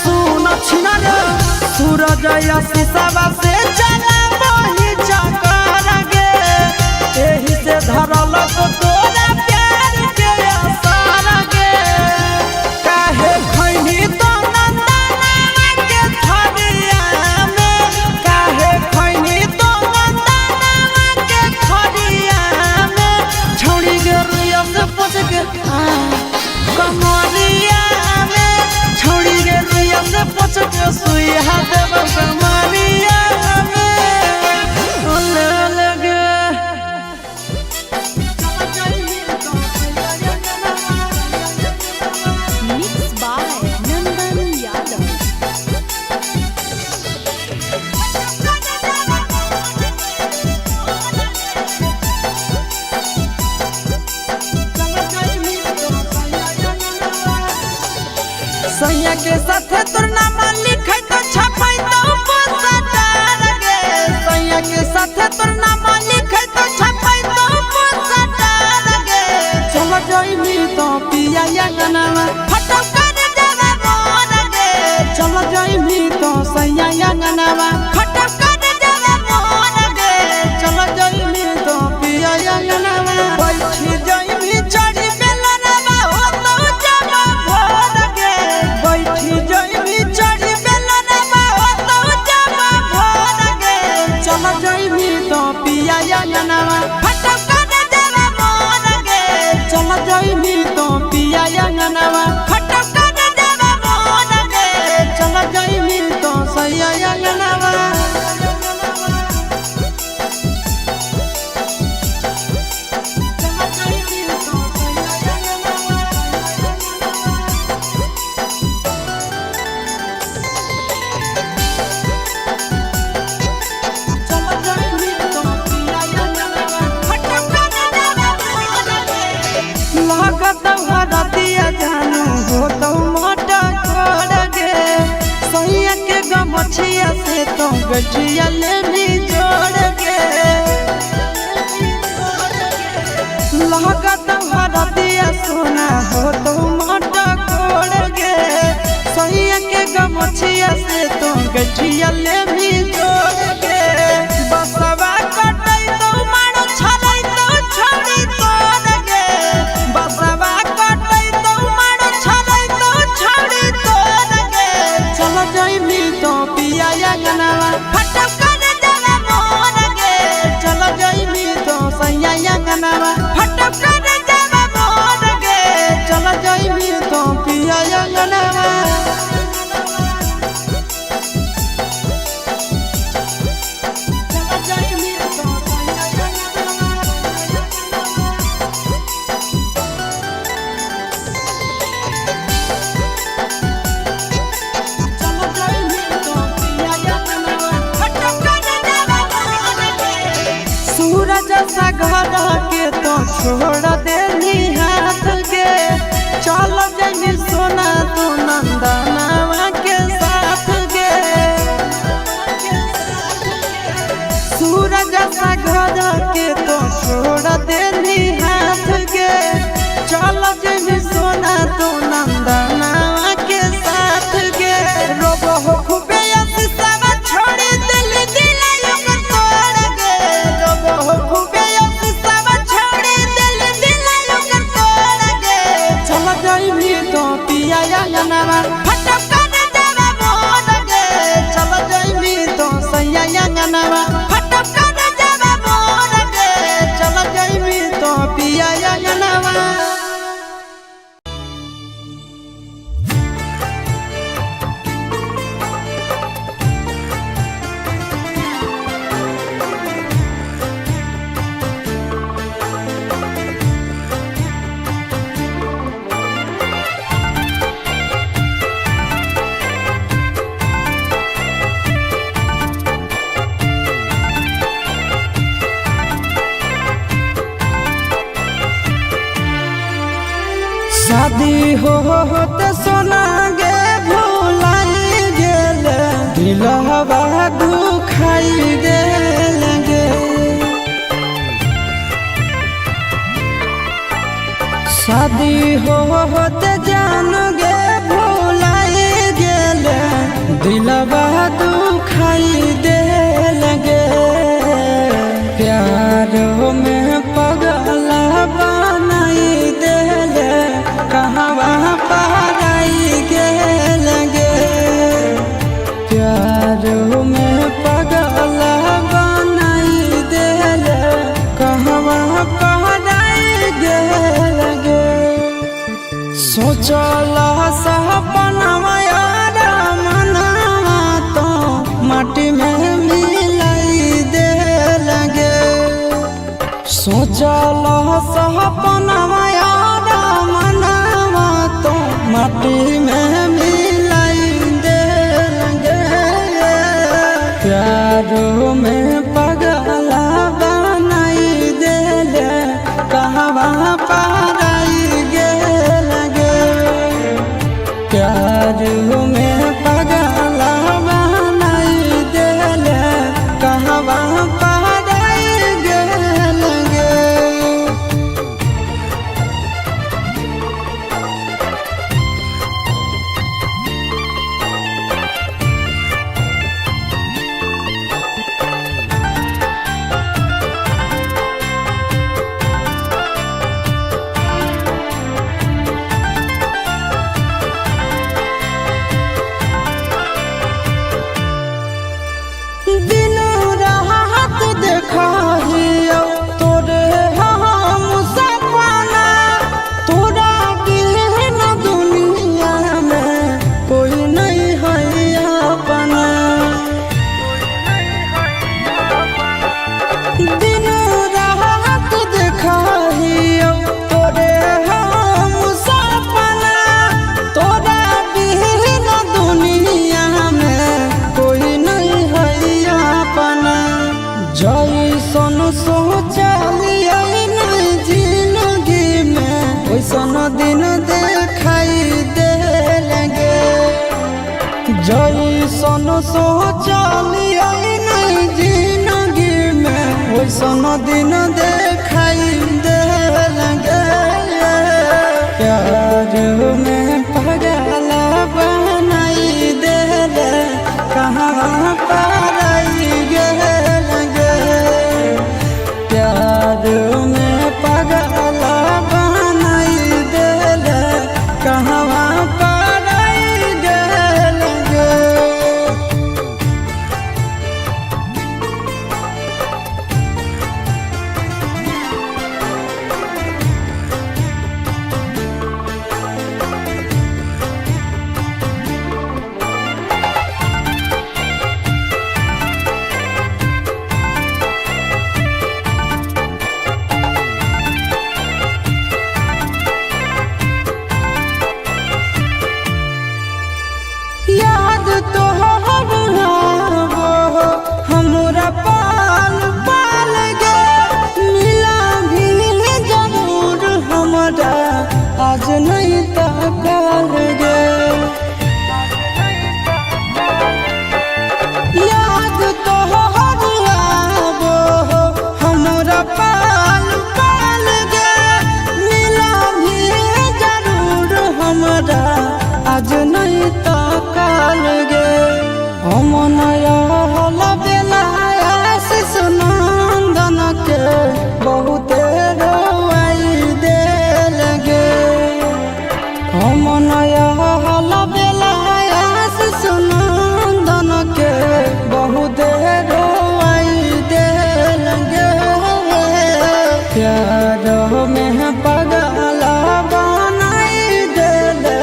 सुन छिना रे सूरज शीशवा से चला मोही चकर गे एही से धरल तोरा प्यार के असर गे काहे खैनी तो नंदनवा के थरिया में काहे खैनी तो नंदनवा के थरिया में छोड़ी गे रुइया से पच के कमरिया में छोड़ी गे रुइया से पच के सुइया देव कमरिया में ओले लगे Mixed by Nandan Yadav. सैया के साथे तोर नाम लिखै तो छपै तो पोस्टर गे सैया के साथे तोर नाम लिखै तो छपै तो पोस्टर गे चल जइमी तो पिया अंगनावा फटो कर देवा मोर गे चल जइमी तो सैया अंगनावा फटो कर देवा मोर गे चल जइमी तो पिया अंगनावा बैठी जइमी चढ़ी बेलनवा हो तो जमा भोर गे बैठी जइमी चढ़ी बेलनवा हो तो जमा भोर गे चल जइमी तो पिया अंगनावा फटो कर देवा मोर गे चल जइमी तो पिया अंगनावा फटो कर देवा मोर गे चल जइमी तो सैया अंगनावा लागत हरदिया जानू हो तो मोटा कर गे सैया के गमछिया से तो गठिया ले भी जोड़ गे लागत हरदिया सोना हो तो मोटा कर गे सैया के गमछिया से तो गठिया ले भी जोड़ गे बसवा कटै तो मारो छलै तो छोड़ी तोड़ गे बसवा कटै तो मारो छलै तो छोड़ी तोड़ गे चल जइमी तो पिया अंगनावा फटो कर देवा मोर गे चल जइमी तो सैया अंगनावा फटो कर देवा मोर गे चल जइमी तो पिया अंगनावा सूरज सा घर के तो छोड़ देनी हाथ के चल जइनी सोना तू नंदनवा के साथ गे सूरज सा घर के तो छोड़ देनी हाथ के चल जइनी सोना तू नंदनवा के साथ गे रोबो हो खूबे शीशवा छोड़ी दिल दिलायो के तोड़ गे रोबो हो खूबे शीशवा छोड़ी दिल दिलायो के तोड़ गे चल जइमी तो पिया अंगनावा फटो कर देवा मोर गे चल जइमी तो सैया अंगनावा फटो कर देवा मोर गे चल जइमी तो पिया अंगनावा शादी होते सोना गे भुलाई गेल दिलवा दुखाई शादी होते जान गे भुलाई गेले दिलवा दुखाई दे लगे प्यार में पगला बनाई देले कहवा पाराई गे लगे प्यार में पगला बनाई देले कहवा पाराई गे लगे सोचला सपनवा यार मनवा तो माटी में मिलाई दे लगे सोचला सपनवा यार मनवा तो माटी में मिलाई दे लगे प्यार में पगला बनाई देले कहवा पाराई गे लगे प्यार में पगला बनाई देले कहवा पाराई गे लगे दिन रात देखा हियो तोरे हम सपना तोरा बिन दुनिया में कोई नहीं है अपना दिन रात देखा हियो तोरे हम सपना तोरा बिन दुनिया में कोई नहीं है अपना जैसन सोचलिए नहीं जिंदगी में वैसन दिन देखाई दे लगे जैसन सोचलिए नहीं जिंदगी में वैसन दिन देखाई दे लगे प्यार में पगला बनाई देले कहाँ पाराई गे लगे प्यार में पगला बनाई देले कहाँ पाराई गे लगे याद तो हमरा पाल पाल गे मिला भी जरूर हमरा आज नहीं तकाल गे याद तो हमरा पाल पाल गे मिला भी जरूर हमरा आज नहीं तकाल गे हम नया होला बेला आशीष नंदन के बहुते रोवाई दे लगे हम नया होला बेला आशीष नंदन के बहुते रोवाई दे लगे प्यार में पगला बनाई देले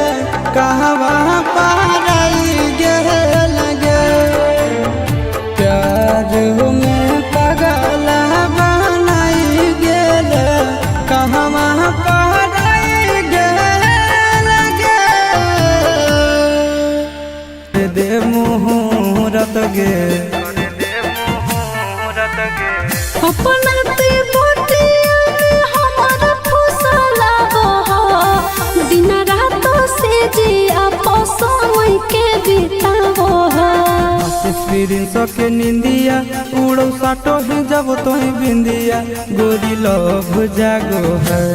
कहवा पाराई गे लगे प्यार में पगला बनाई गेले कहवा पाराई गे लगे दे मुहूर्त गे अपना ते बोटिया में हमारा फुसला बहा दिन रात से जी आपस में के बितावो एक्सपीरियंस के निंदिया उड़ो साटो ही जब तो बिंदिया गोरी लव जागो है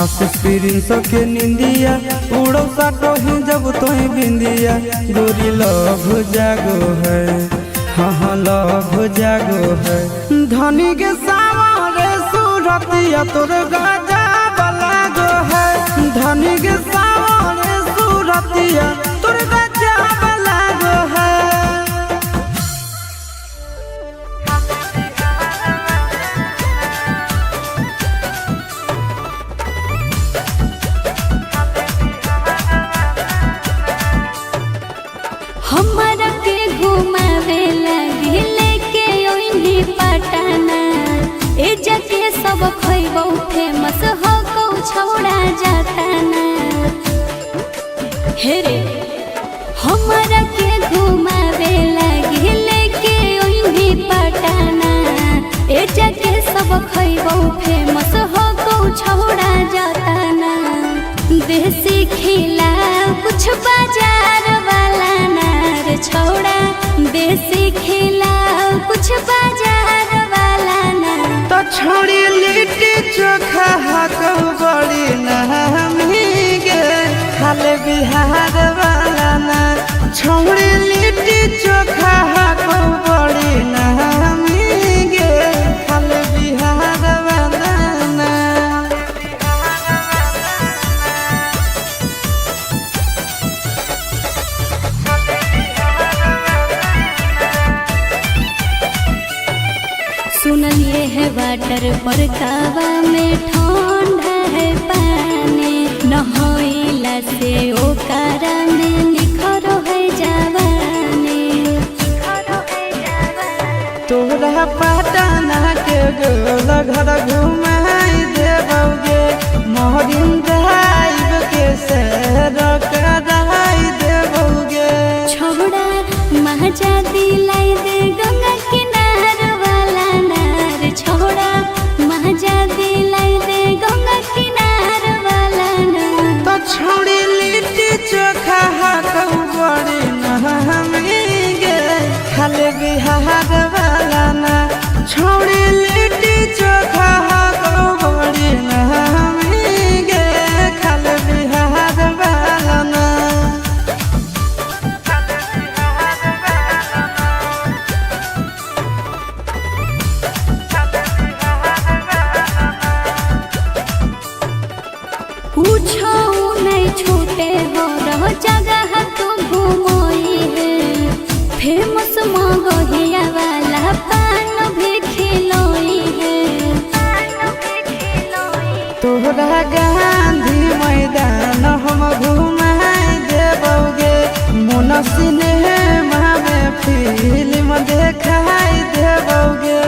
आशीष प्रिंस के निंदिया उड़ो साटो ही जब तोही बिंदिया गोरी लव जागो है, हाँ लव जागो है। धनी के सामने सूरतिया तोर गजब लागो है, धनी के सामने सूरतिया तोर गजब लागो है। हमरा के घुमावे लगी लेके ओइनी पटना, ए जके सब खइबो फेमस हो को छौड़ा जाता ना। हे रे हमरा के घुमावे लगी लेके ओइनी पटना, ए जके सब खइबो फेमस हो को छौड़ा जाता ना। देसी खिला कुछ बाजार वाला नार छौड़ा, देसी खिला कुछ बाजार वाला ना। तो छोड़ी लिट्टी चोखा हाको बड़ी नहमी गे खाले बिहार वाला ना। छोड़ी लिट्टी चोखा हाको बड़ी नहमी गे खाले बिहार वाला ना। सुनलिए है वाटर पर कावा में ठंडा है पानी, नहइला से ओकरा में निखरो है जवानी। तोरा पटना के गोल घर घुमाई देबोगे, मोहरिन ड्राइव के सैर कराई देबोगे। छौड़ा महजा दिलाई दे गंगा किनार वाला नार, छौड़ा महजा दिलाई दे गंगा किनार वाला नार। तो छोड़ी लिट्टी चोखा हाको बड़ी नहमी गे खाले बिहार वाला ना। छोड़ी लिट्टी चोखा हाको बड़ी नहमी गे खाले बिहार वाला ना। पूछो नहीं छूटे हो रहो जगह तू घूमोई है, फेमस मगहिया वाला पान भी खिलोई है। तोहरा गांधी मैदान हम घुमाई देबोगे, मोन सिनेमा में फिल्म देखाई देबोगे।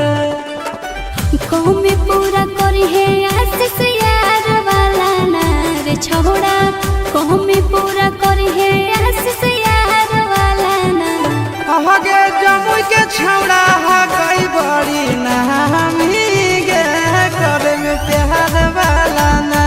कौमे पूरा करी है आशीष यार वाला नार, छौड़ा कौमे पूरा करी है आशीष यार वाला नार। आगे जमुई के छौड़ा कई बड़ी नहमी गे करे में प्यार वाला ना।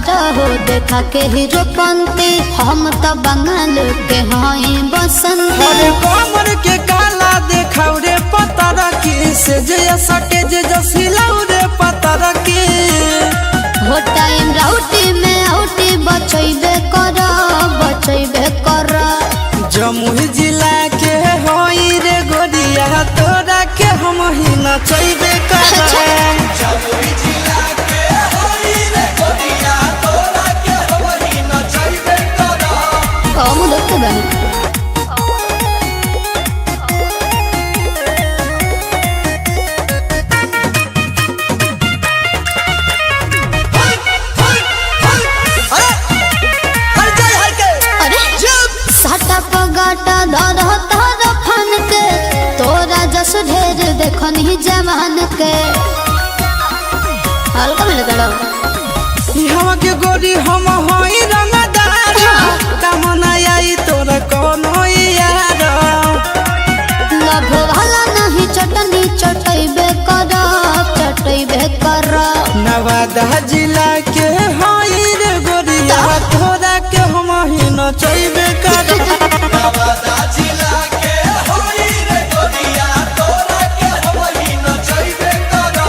रहो देखा के हीरो पंती, हम तो बंगाल के हई बसंती। अरे कमर के काला देखाऊ रे पतर की से जे सटे जे जसिलाऊ रे पतर की। हो टाइम राउटी में आउटी बचैबे कर। जमुई जिला के होई रे गोरिया तोरा के हम ही नचैबे कर। जमुई जिला के होई रे गोरिया तोरा के हम ही नचैबे कर। कम देखते बनी अरे जय बड़ा हवा के गोरी हम होई रंगदार कामना आई तोरा कोनो यार लभ वाला नहीं चटनी चटैबे कर नवादा जिला के होई रे गोरिया तोरा के हम ही नचैबे कर नवादा जिला के होई रे गोरिया तोरा के हम ही नचैबे कर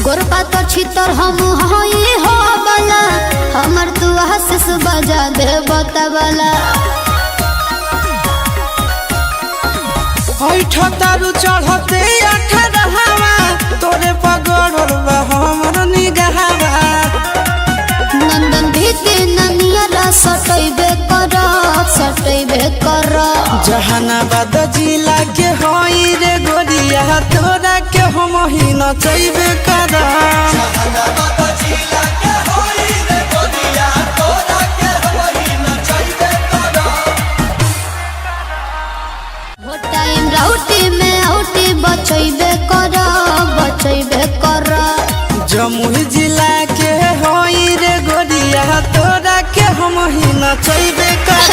गोरपा तो छितर हम हई हो बला हमर तू हंस बजा दे बतावला हई ठतारू चढ़ते 18 तोरे पगड़ल बा हमर निगाहवा नंदन भी के ननिया सटैबे कर जहानाबाद जिला के होई रे गोरिया तोरा के हम ही नचैबे कर जहानाबाद जिला के होई रे गोरिया तोरा के हम ही नचैबे कर हो टाइम राउटी में आउटी बचैबे कर जमुई जिला के होई रे गोरिया तोरा के हम ही नचैबे कर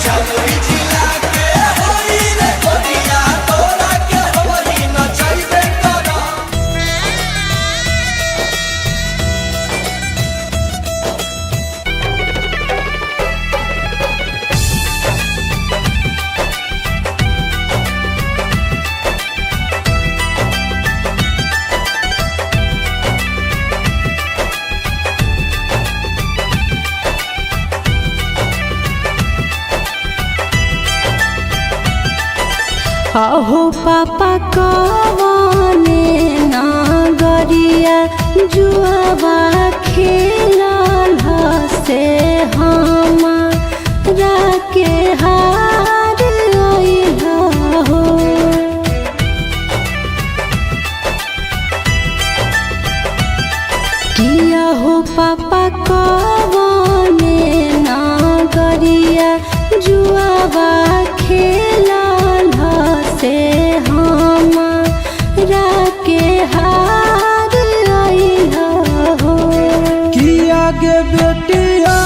जमुई जिला के होई रे गोरिया तोरा के हम ही नचैबे कर अहो पापा कवने नागरिया जुआवा खेलल से हमारा के हार अइल हो किया हो पापा कवने नागरिया जुआवा खेलल से हमारा के हार अइल हो किया गे बेटिया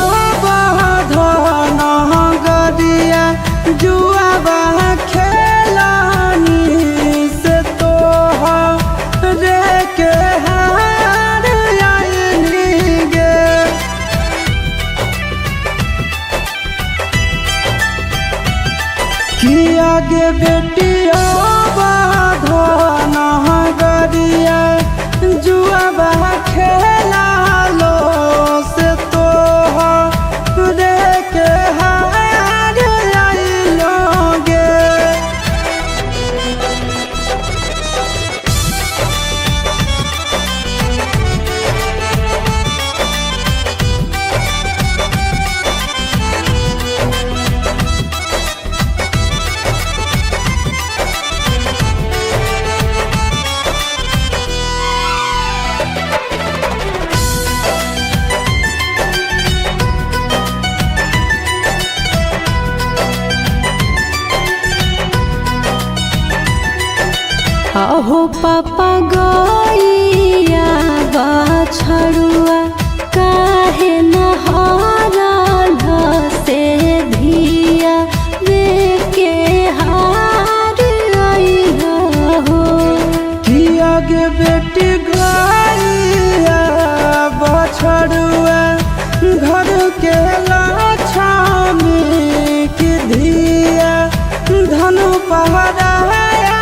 बाधन गरिया जुआबा खेलानी से तो रे के हार आइली गे किया गे बेटिया बाधन गरिया जुआबा खेला लो से तो रे के हार आइलो गे अहो पापा गइया बछड़ुआ काहे नहरल से धिया वे के हार अइल हो किया गे बेटी गइया बछड़ुआ घर के लक्ष्मी की धिया धनु पहराया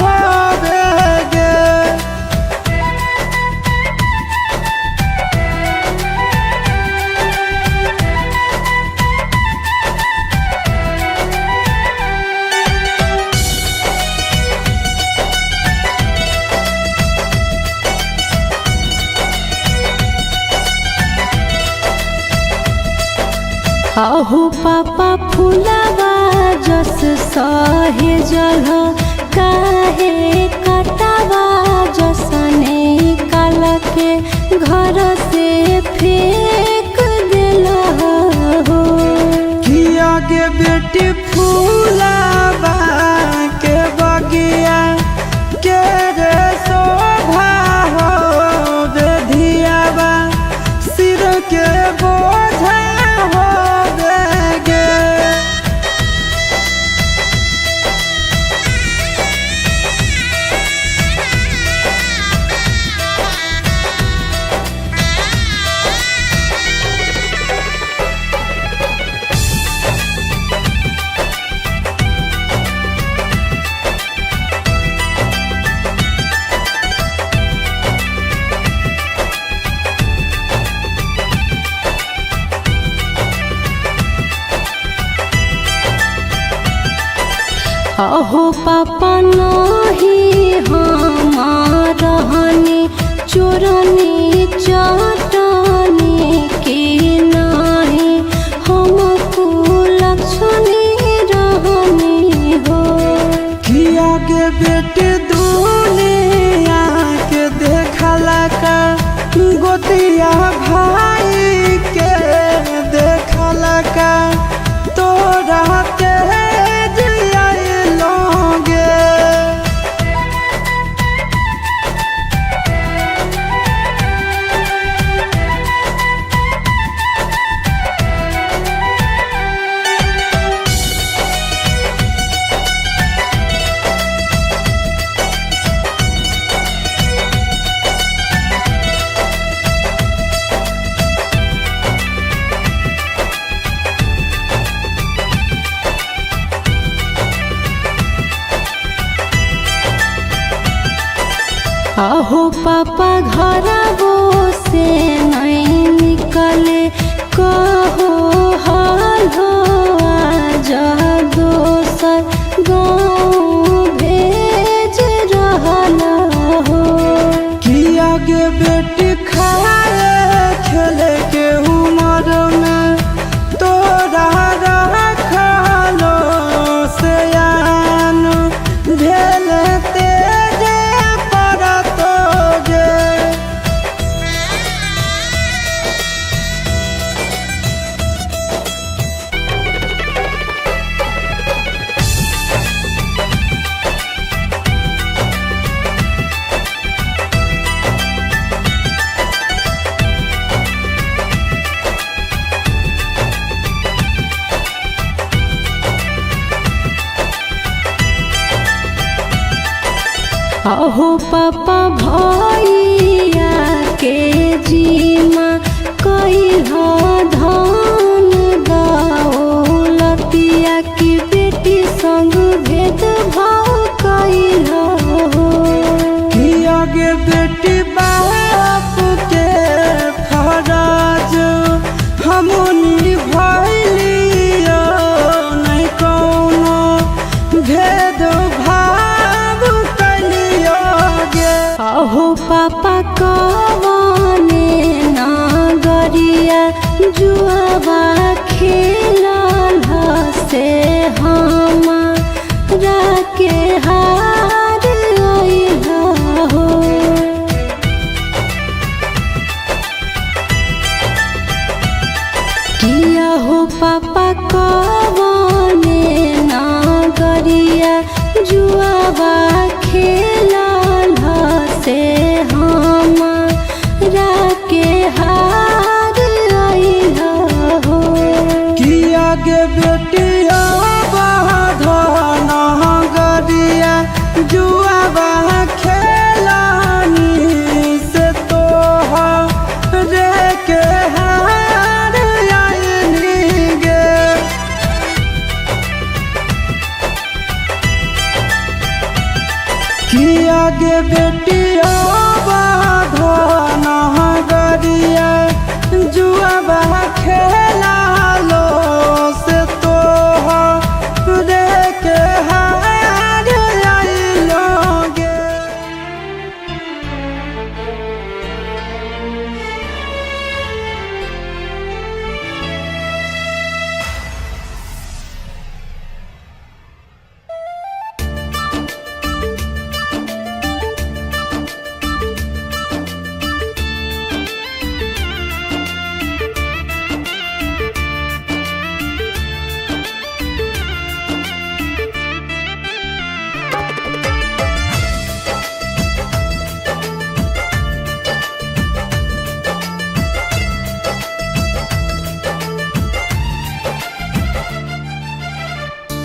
होवे गे अहो पापा फुलावा जस सहे जल काहे कटावा जसने काल के घर से फिर फूलाबा के बगिया के रे शोभा हो बेधियाबा सिर के बोझा हो बेगे। अहो पापा नहीं हमार रहनी चोरनी चाटनी की नहीं हमको लक्ष्मी रहनी हो। किया के बेटे दुनिया के देखला का गोतिया भाई के देखला का तोरा अहो पापा घरवो से नहीं निकले कहो हाल हो आज दोसर गाँव भेज रहल हो। किया के बेटी खाए खेले के उमर में तोरा रखलो से आन भेलते अहो पापा भैया के जीमा कई हो धन दौलतिया की बेटी संग भेद भाव कई हो। किया के बेटी बाप के फराज हमनी भइलियो नहीं कोनो भेद भाव कलियो गे। अहो पापा कवने नागरिया जुआबा खेलल से हमारा के हार अइल हो। किया हो पापा कवने नागरिया जुआबा खेलल से हमारा के हार अइल हो। किया के बेटिया बाधन गरिया जुआबा खेलानी से तोहरे के हार आइली गे। किया के बेटिया बाधन गरिया जुआबा खेला लो से तोहरे के हार आइलो गे।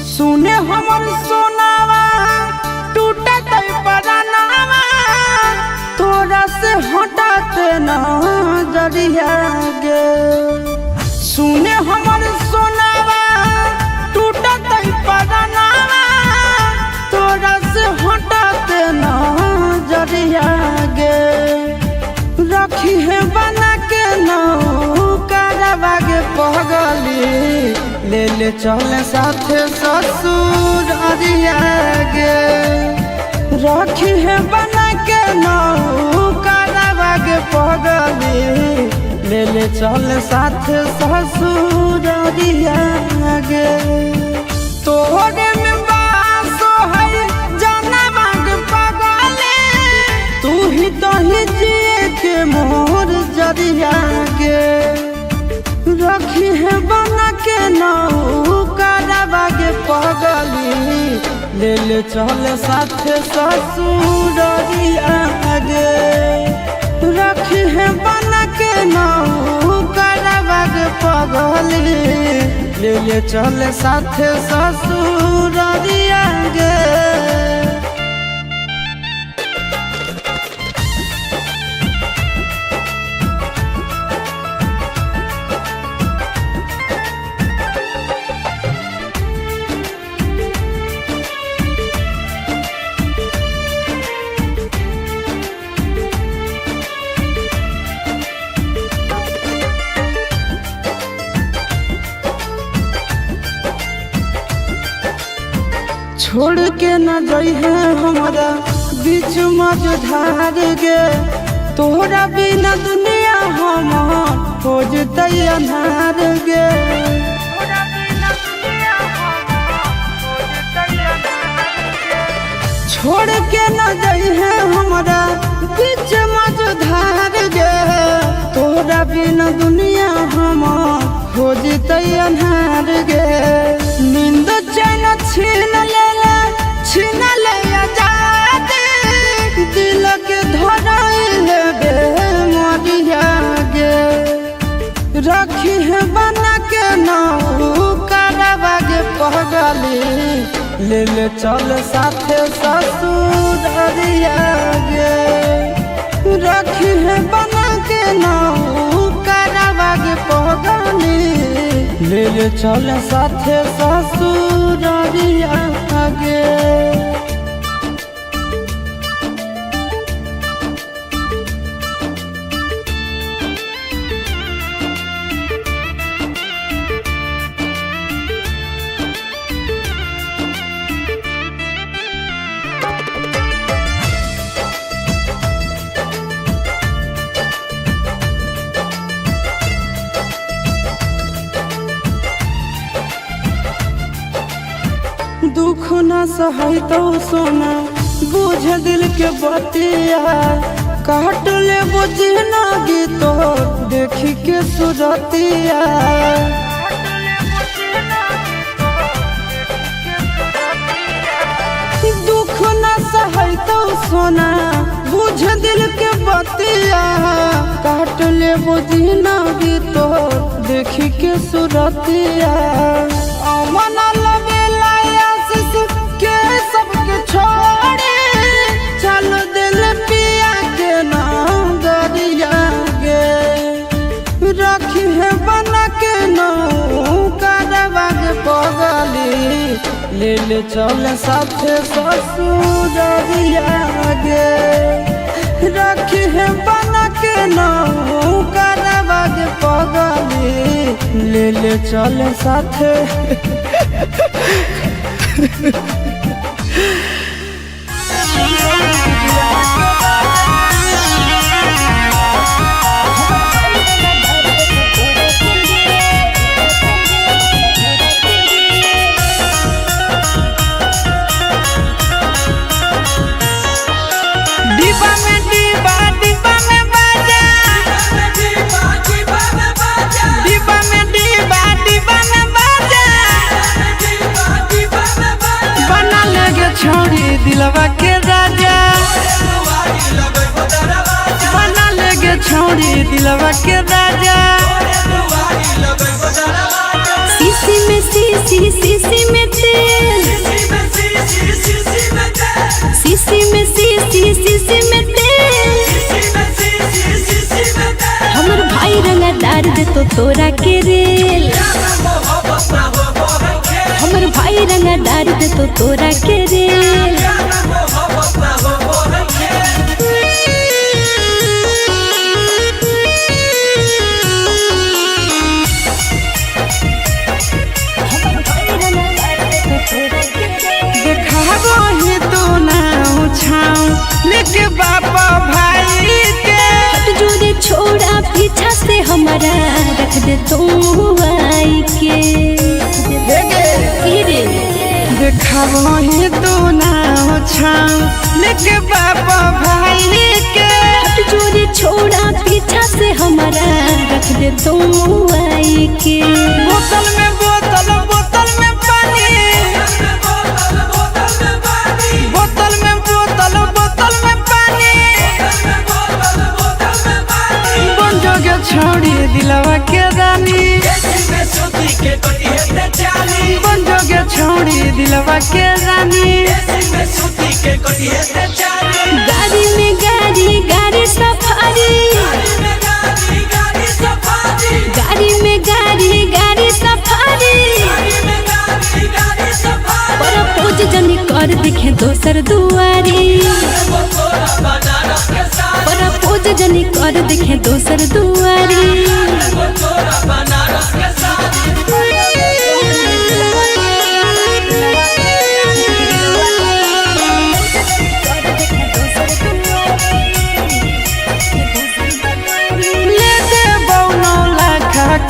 सुने हमर सोनावा टूटे परानावा तोरा से हटाते ना जरिया गे। सुने हमर सोनावा टूटे परानावा तोरा से हटाते ना जरिया गे। रखी है बना के नौकरवा गे पगली ले ले चले साथे ससुर अरिया गे। रखी है बना के नौकरवा गे पगली ले ले चले साथे ससुर अरिया गे। तोरे में बासो है जनवा गे पगली तू ही तो ही जिए के मोर जरिया गे। रखी है बना के नौकरवा गे पगली ले ले चले साथे ससुर अरिया गे। रखी है बना के नौकरवा गे पगली ले ले चले साथे ससुर अरिया गे। छोड़ के न जाई है हमारा बीच मझधार गे। तोहरा बिना दुनिया हमार हो जतई अन्हार गे। छोड़ के न जाई है हमारा बीच मझधार गे। तोहरा बिना दुनिया हमार हो जतई अन्हार गे। नींद चैन छीन ले आजादी दिल के धराइल बे मरिया गे। रखी है बना के नौकरवा गे पगली ले ले चल साथे ससुर अरिया गे। रखी है बना के नौकरवा गे पगली ले ले चल साथे ससुर अरिया गे। दुख न सहै तो सोना बुझ दिल के बतिया काट ले बुझ ना गीतो देखी के सुरतिया। दुख न सहै तो सोना बुझ दिल के बतिया काट ले बुझ ना गीतो देखी के सुरतिया। अमन सबके छोड़े चल दिल पिया के नाम दरिया गे। रखी है बना के नौकरवा गे पगली ले ले चल साथे ससुर अरिया गे। रखी है बना के नौकरवा गे पगली ले ले चल साथे दिलवा के राजा बना लेगे छोड़ी दिलवा के राजा। सीसी में तेल शीशी में तेल। हमर भाई रंगदार दे तो तोरा के रेल। हमर भाई रंगदार दे तो तोरा के रेल। लेके बाबा भाई के हट जोरे छोड़ा पीछा से हमारा रख दे तू आई के। देखा ही तू ना लेके बाबा भाई के हट जोरे छोड़ा पीछा से हमारा रख दे तू आई के। बोतल में बोतल बोतल में पानी बोतल में बोतल बोतल में पानी बन जोगे छोड़ी दिलवा के रानी बन जोगे छोड़ी दिलवा के रानी। गाड़ी में गाड़ी सफारी गाड़ी में गाड़ी सफारी पर पूज जनी कर दिखे दोसर दुआरी पर पूज जनी कर दिखे दोसर दुआरी।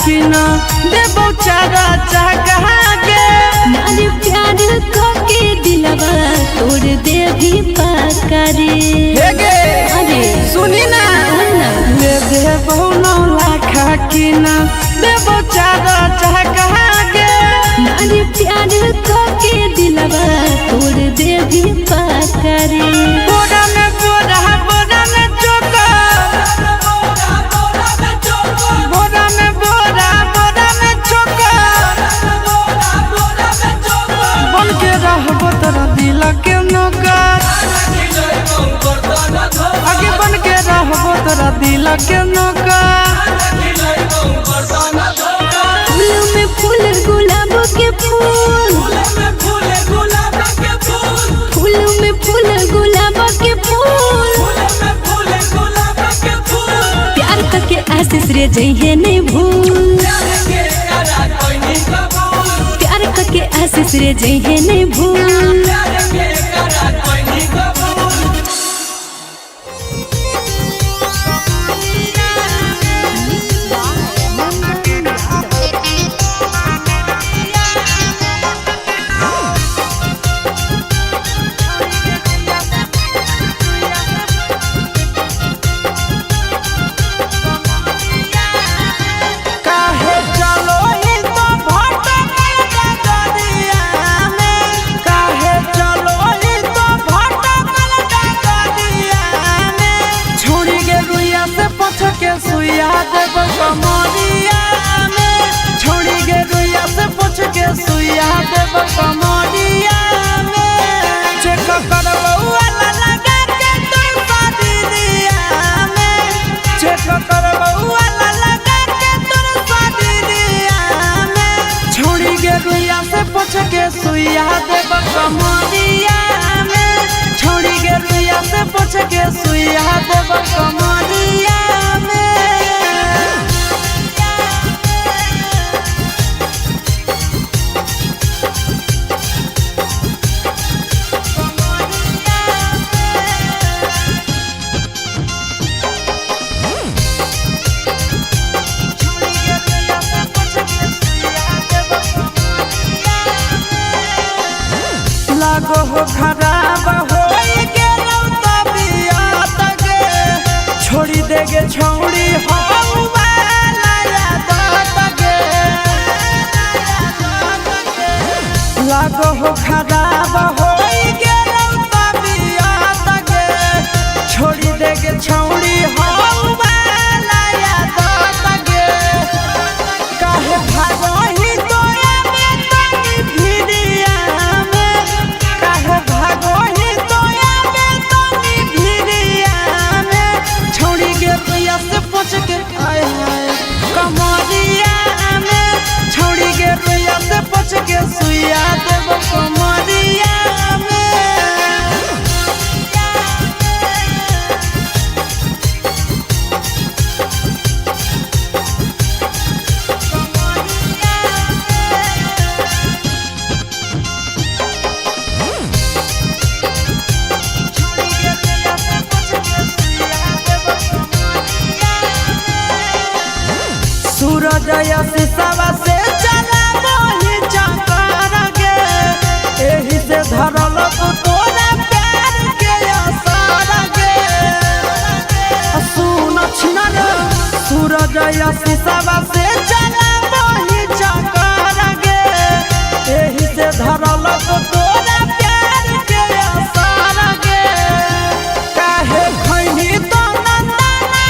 किना देबो चारा चाहा के नारे प्यार को के दिलवा तोड़ दे भी पाकारी। अरे सुनी ना ले देबो 9 लाख किना देबो चारा चाहा के नारे प्यार को के दिलवा तोड़ दे भी पाकारी। बोरा में बोरा बोरा में चोका बोरा में बोरा बोरा में चोका बन के रहबो तोरा दिल के नौकर आगे बन के रहबो तोरा दिल के नौकर। फूल में फूल गुलाब के फूल फूल में फूल गुलाब के फूल प्यार करके आशीष रे जइहे नहीं भूल प्यार करके आशीष रे जइहे नहीं भूल। सुइया देव कमरिया में छोड़ी गे रुइया से पूछ के सुइया देव कमरिया में चेक करबो वाला लगा के तोर शादीरिया में चेक करबो वाला लगा के तोर शादीरिया में छोड़ी गे रुइया से पूछ के सुइया देव कमरिया में छोड़ी गे रुइया से पूछ के सुइया देव कमरिया में। लागो हो खराब हो गेलौ तबियत गे छोड़ी देगे छौड़ी हो वाला यादत गे लागो हो खराब हो गेलौ तबियत गे छोड़ी देगे छौड़ी हो वाला यादत गे काहे भागोही तोरा में तनी भिड़िया में काहे भागोही तोरा में तनी भिड़िया सूरज शीशवा से चला वही चक्कर गे एही से धरल तोरा प्यार के असर गे सुन छिना रे सूरज शीशवा से चला वही चक्कर गे एही से धरल तोरा प्यार के असर गे काहे खैनी तो नंदना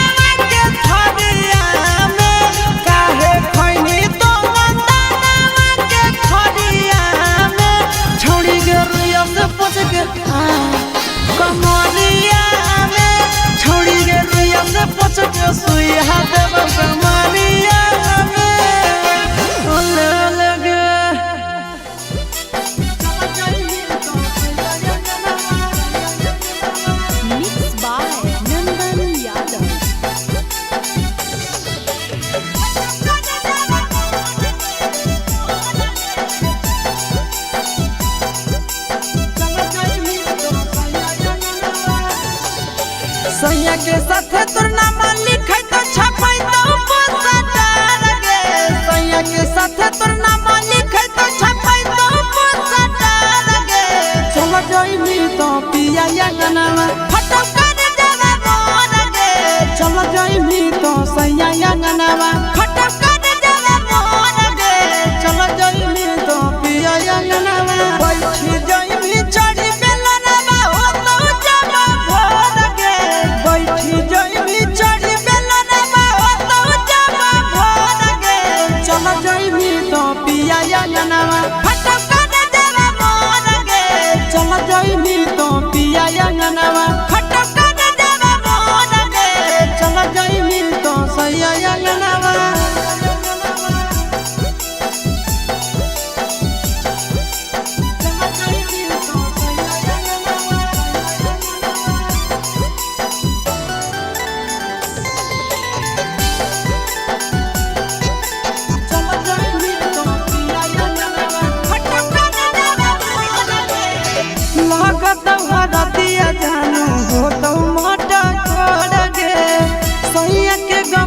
के थरिया में काहे खैनी तो नंदना के थरिया में छोड़ी गे रुइया से पूछ के कमरिया में छोड़ी गे रुइया से पूछ के सुइया देव कमरिया सैया के साथ तोर नाम लिखै तो छपै तो पोस्टर गे सैया के साथ तोर नाम लिखै तो छपै तो पोस्टर गे चल जइमी तो पिया अंगनावा फटो कर देवा मोर गे चल जइमी तो सैया अंगनावा फटो कर देवा मोर गे चल जइमी तो पिया अंगनावा बैठी जइमी चढ़ी बेलनावा हो तो जमा भोर गे बैठी जइमी चढ़ी बेलनावा हो तो जमा भोर गे चल जइमी तो पिया अंगनावा फटो कर देवा मोर गे चल जइमी तो पिया अंगनावा फटो कर देवा मोर गे चल जइमी तो सैया अंगनावा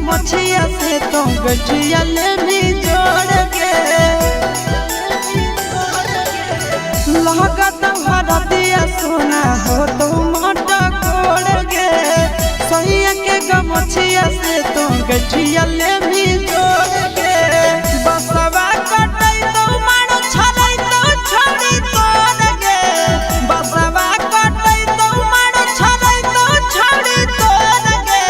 मछिया से तो गठिया ले भी जोड़ के लगत भरतिया सोना हो तो माटा कोड़ के सैया के गमछिया से तो गठिया ले भी जोड़ के बसवा कटै तो मारो छलै तो छोड़ी तोड़ के बसवा कटै तो मारो छलै तो छोड़ी तोड़ के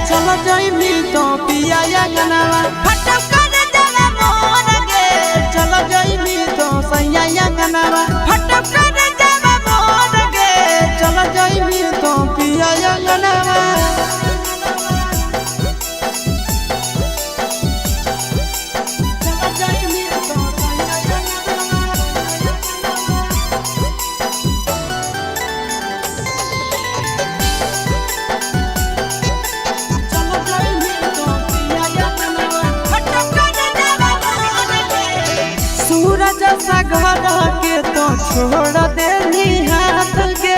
चल जइमी तो पिया अंगनावा फटो कर देवा मोर गे चल जइमी तो सैया अंगनावा फटो कर देवा मोर गे चल जइमी तो पिया अंगनावा घर के तो छोड़ देनी हाथ के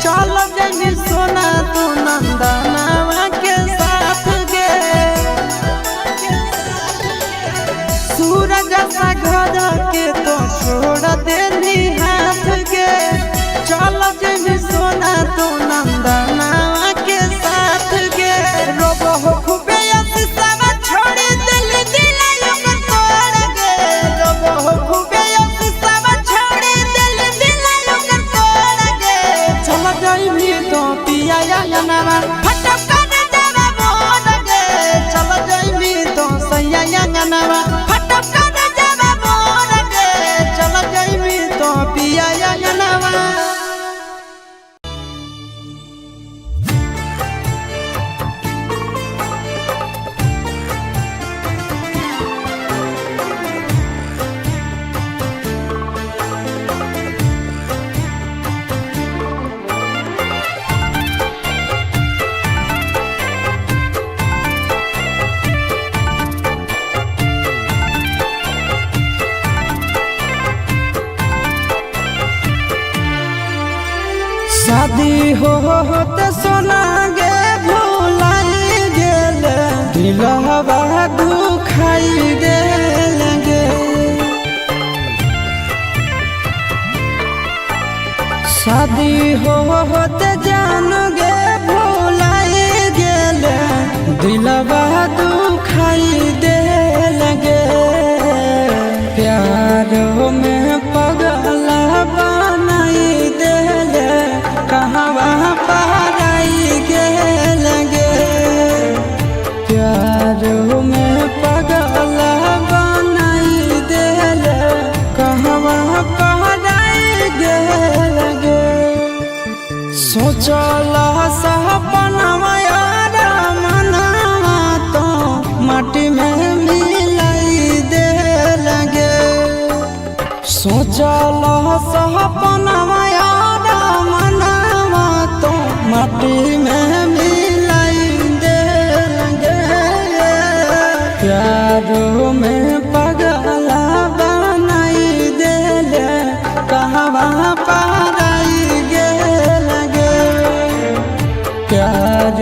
चल जइमी सोना तो नंदनावा के साथ गे सूरज सा घर के तो छोड़ देनी हाथ के चल जइमी सोना तो नंदनावा के साथ गे रोबो हो खूबे शीशवा छोड़ी दिल दिलायो कर तोड़ गे रोबो हो खूबे तो पिया अंगनावा फटो कर देवा मोर गे चल जइमी तो सैया अंगनावा फटो कर देवा मोर गे चल जइमी तो पिया अंगनावा शादी होत सोना गे भुलाई गेल दिलवा दुखाई मिलाई दे लगे। शादी होते जान गे भुलाई गेले, दिलवा दुखाई दे लगे। प्यार में पगला बनाई देले, कहवा पराई गे लगे। प्यार में पगला बनाई देले, कहवा पराई गे लगे। सोचला सपनवा यार मनवा तो माटी में मिलाई दे लगे। सोचला सपनवा यार मनवा तो माटी में मिलाई दे लगे। प्यार में पगला बनाई देले, कहवा पराई गे लगे। प्यार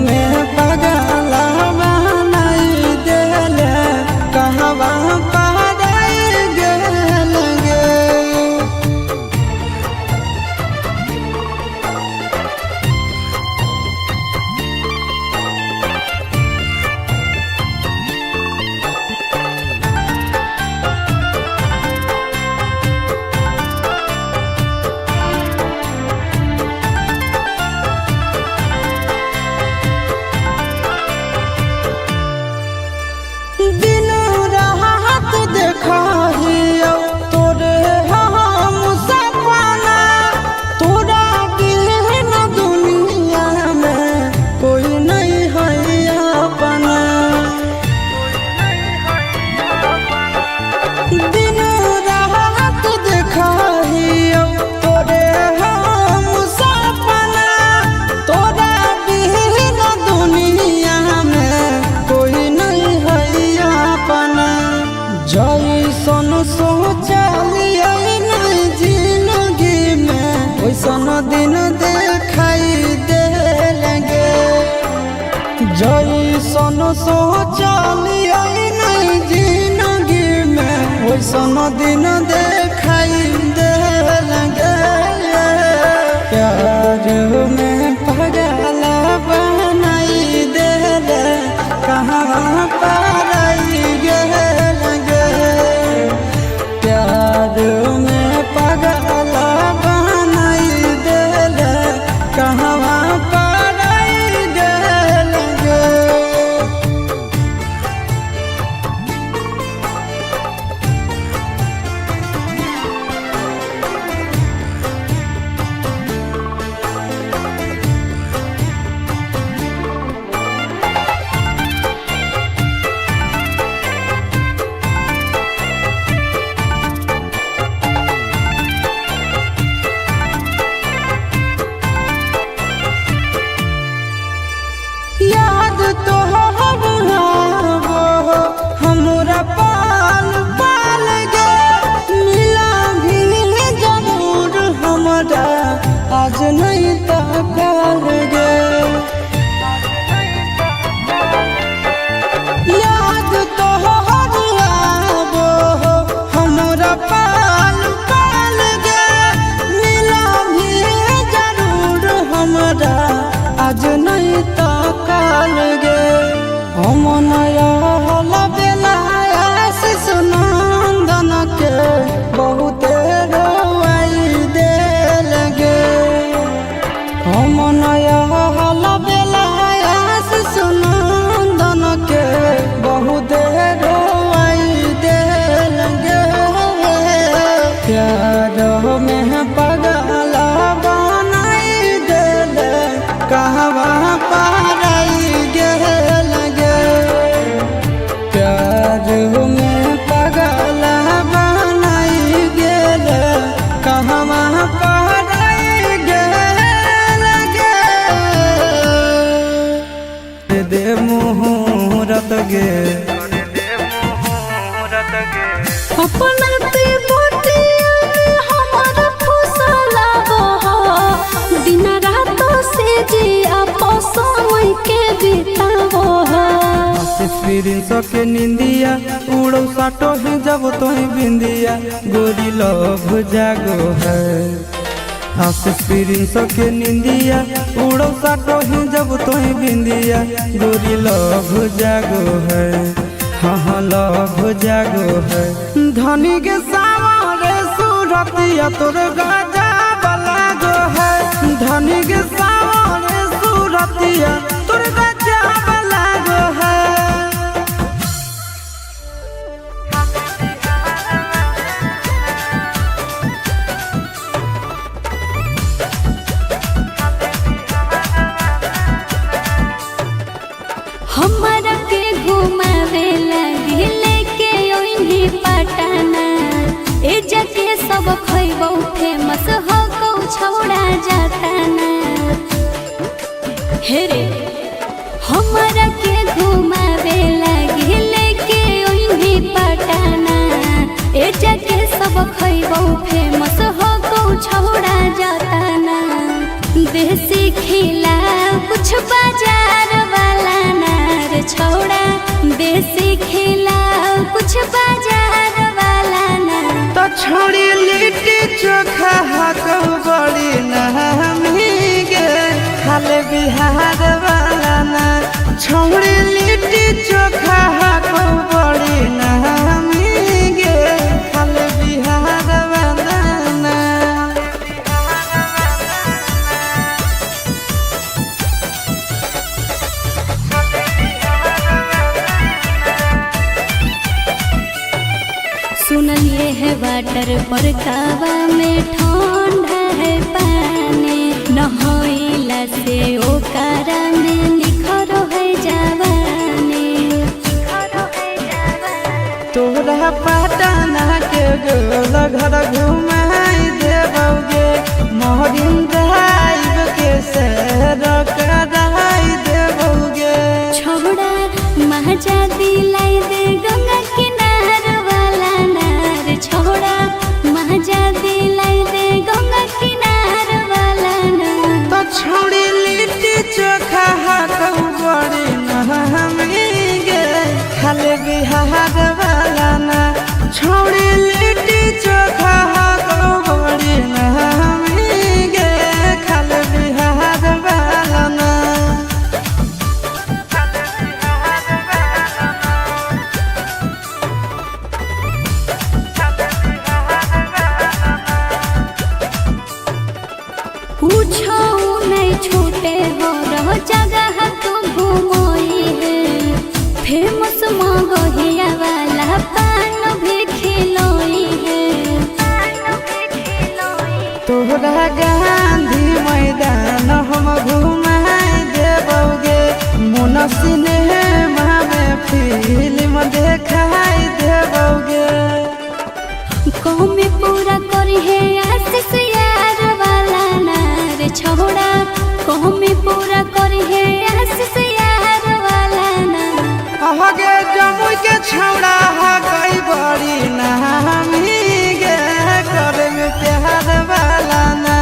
में पगला बनाई देले, कहवा पराई गे लगे। दिन रात देखाहियो तोरे हम सपना, तोरा बिन दुनिया में कोई नहीं है अपना। दिन रात देखाहियो तोरे हम सपना, तोरा बिन दुनिया में कोई नहीं है अपना। जैसन सोचलिए नहीं जिंदगी में, वैसन दिन देखाई दे लगे। जैसन सोचलिए नहीं जिंदगी में, वैसन दिन देखाई दे लगे। प्यार में पगला बनाई देले, कहवा पराई गे लगे। प्यार में पगला बनाई देले, कहवा पराई गे लगे। याद तो हमरा पाल पाल गे, मिला भी जरूर हमरा आज नहीं तकाल गे। याद तो हमरा पाल पाल गे, मिला भी जरूर हमरा आज नहीं तकाल गे। हम नया बेला आशीष नंदन के बहुते रोवाई दे लगे। हम नया बेला आशीष नंदन के बहुते रोवाई दे लगे। प्यार में पगला बनाई देले, कहवा पराई गे लगे। प्रिंस के निंदिया उड़ो साटो है जब तोहे बिंदिया गोरी लव जागो है। आशीष प्रिंस के निंदिया उड़ो साटो है जब तोहे बिंदिया गोरी लव जागो है। हाँ लव जागो है। धनी के सावरे सूरतिया तोर गाजा बलागो है। धनी के सावरे सूरतिया तोर गाजा बलागो है। हमारा के घुमावे लगी लेके ओइनी पटना ए जके सब खइबो फेमस हो को छौड़ा जाता ना हे रे। हमारा के घुमावे लगी लेके ओइनी पटना ए जके सब खइबो फेमस हो को छौड़ा जाता ना। देसी खिला कुछ बाजार वाला छोड़ा देसी खिला कुछ बाजार वाला ना। तो छोड़ी लिट्टी चोखा हाको बड़ी नहमी गे खाले बिहार वाला ना। छोड़ी लिट्टी चोखा हाको बड़ी नहमी गे खाले बिहार वाला ना। सुनलिए है वाटर पर कावा में ठंडा है पानी नहइला से ओकरा में निखरो है जवानी। तोरा पटना के गोल घर घुमाई देबोगे मोहरिन ड्राइव के सैर कराई देबोगे। छोड़ा महजा दिलाई दे गंगा किनार वाला नार। छोड़ा महजा दिलाई दे गंगा किनार वाला नार। तो छोड़ी लिट्टी चोखा हाको बड़ी नहमी गे खाले बिहार वाला ना। छोड़ी लिट्टी चोखा हाको बड़ी नहमी गे खाले बिहार वाला ना। पूछो नहीं छूटे हो रहो जगह तू घूमोई है। फेमस मगहिया वाला पान भी खिलोई है। तोहरा गांधी मैदान हम घुमाई देबोगे मोना सिनेमा में फिल्म देखाई देबोगे। कौमी पूरा करी है आशीष यार वाला नार। छोड़ा कौमी पूरा करी है आशीष यार वाला नार। आगे जमुई के छौड़ा हा गई बड़ी नहमी गे करे में प्यार वाला ना।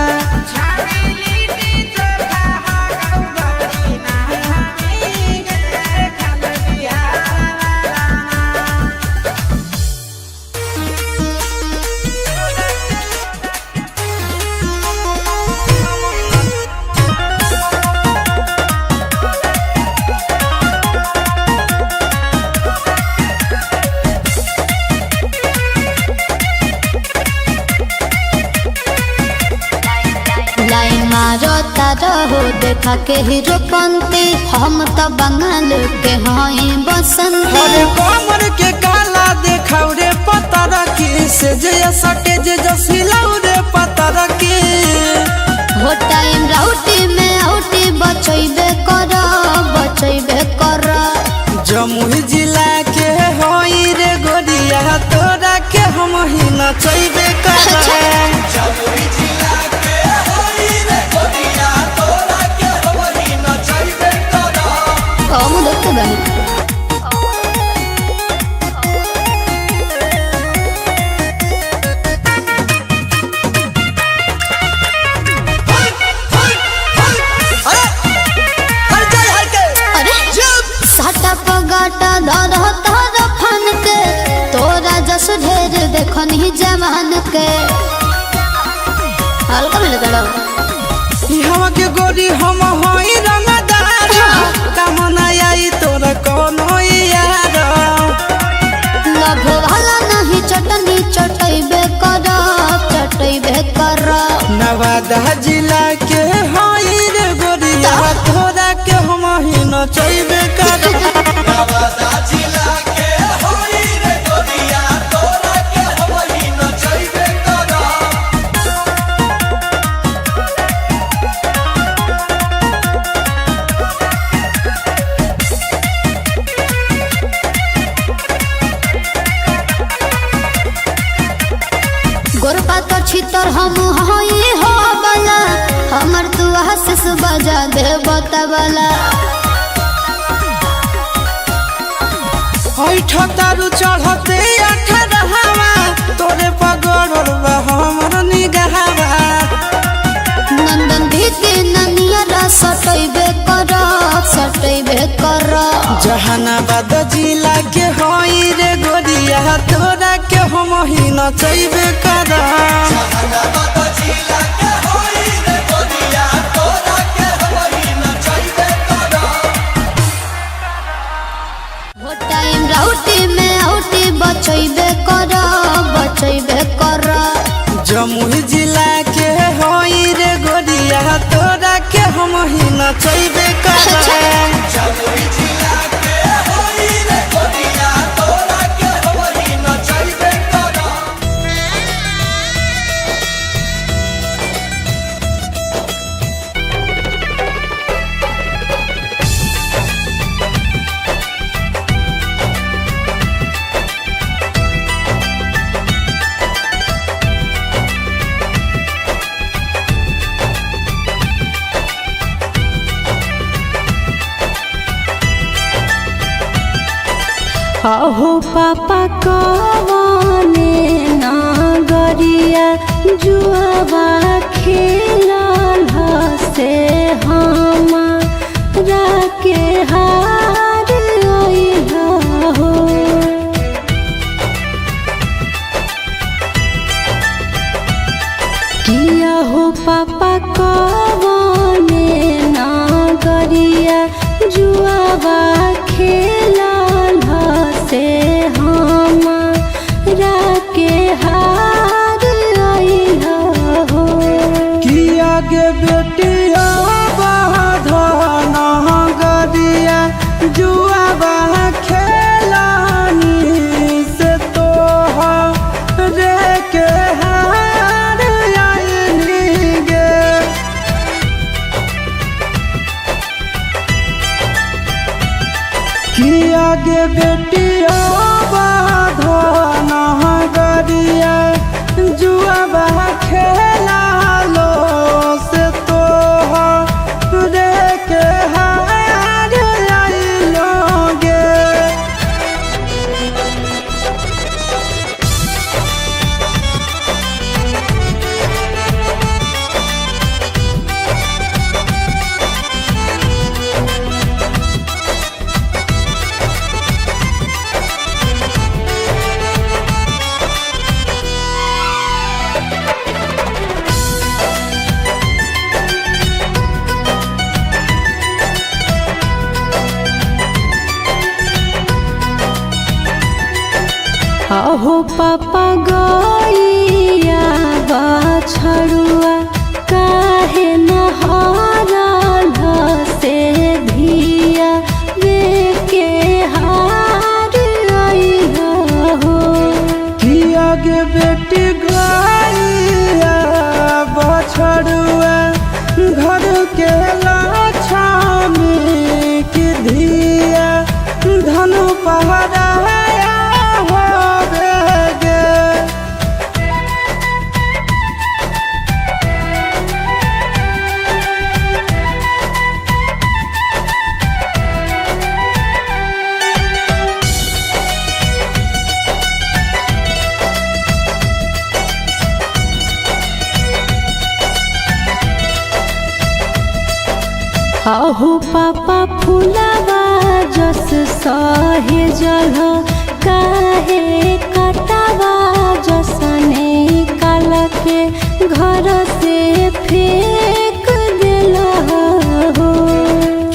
हो देखा के हीरो पंती हम तो बंगाल के हई बसंती। अरे कमर के काला देखाऊ रे पता रखी से जे सटे जे जसिलाऊ रे पता रखी। हो टाइम राउटी में आउटी बचैबे कर जमुई जिला के होई रे गोरिया तोरा के हम ही नचैबे कर। जमुई जिला के होई रे गोरिया तोरा के हम ही नचैबे कर। हम देखते बानी। जवान के हल्का मिले दड़ो हवा के गोरी हम होई रंगदार कामना आई तोरा कोनो यार लभ वाला नहीं चटनी चटैबे कर नवादा जिला के होई रे गोरिया तोरा के हम ही नचैबे कर नवादा जिला के होई रे गोरिया तोरा के हम ही नचैबे कर गोरपा तो छितर हम होई हो बला हमर तू हंस बजा दे बतावला तारू चढ़ते 18 तोरे पगड़ हमर निगाहवा नंदन भीति ननिया सटैबे कर जहानाबाद जिला के होई रे गोरिया तोरा के हम ही नचैबे कर जहानाबाद जिला के होई रे गोरिया तोरा के हम ही नचैबे कर हो टाइम राउटी में आउटी बचैबे कर जमुई जिला के होई रे गोरिया तोरा के हम ही नचैबे कर जमुई जिला के होई रे गोरिया तोरा के हम ही नचैबे कर अहो पापा कवने नागरिया जुआवा खेलल से हमारा के हार अइला हो किया हो पापा कवने नागरिया जुआवा खेलल से हमारा के हार अइला हो किया के बेटिया बाधन गरिया जुआबा खेलानी से तो रे के हार आइली गे किया गे बेटिया बाधन गरिया जुआबा खेला लो से तो रे के हार आइलो गे अहो पापा गइया बछड़ुआ काहे नहरल से धिया वे के हार अइला हो किया गे बेटी गइया बछड़ुआ घर के लाछामी की धिया धनु पहराया होवे गे अहो पापा फुलावा जस सहे जल काहे काटावा जसने काल के घर से फेंक देला हो।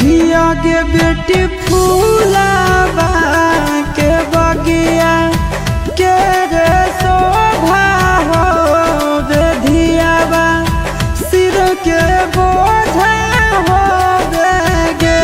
किया के बेटी फूलावा के बगिया के रे शोभा हो बेधियावा सिर के बोझा हो बेगे।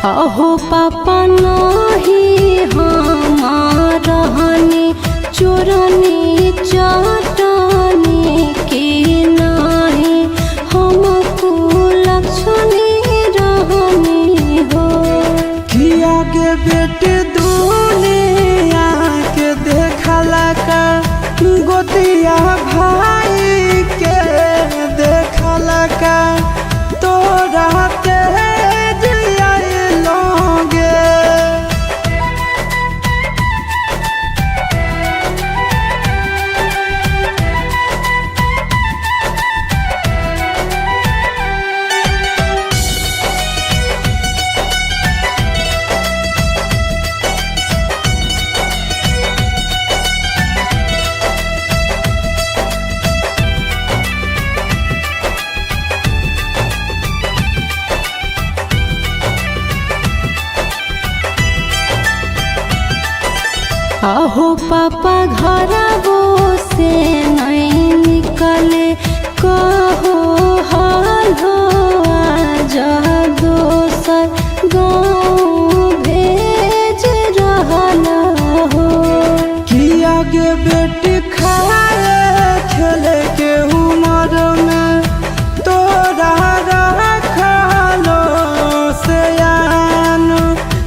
अहो पापा नहीं हमार रहनी चोरनी चटनी की नहीं हमको लक्ष्मी रहनी हो। किया के बेटी दुनिया के देखला का गोतिया भाई के देखला का तोरा अहो पापा घरवो से नहीं निकले कहो हाल हो आज दोसर गाँव भेज रहल हो। किया के बेटी खाए खेले के उम्र में तोरा रखलो से आन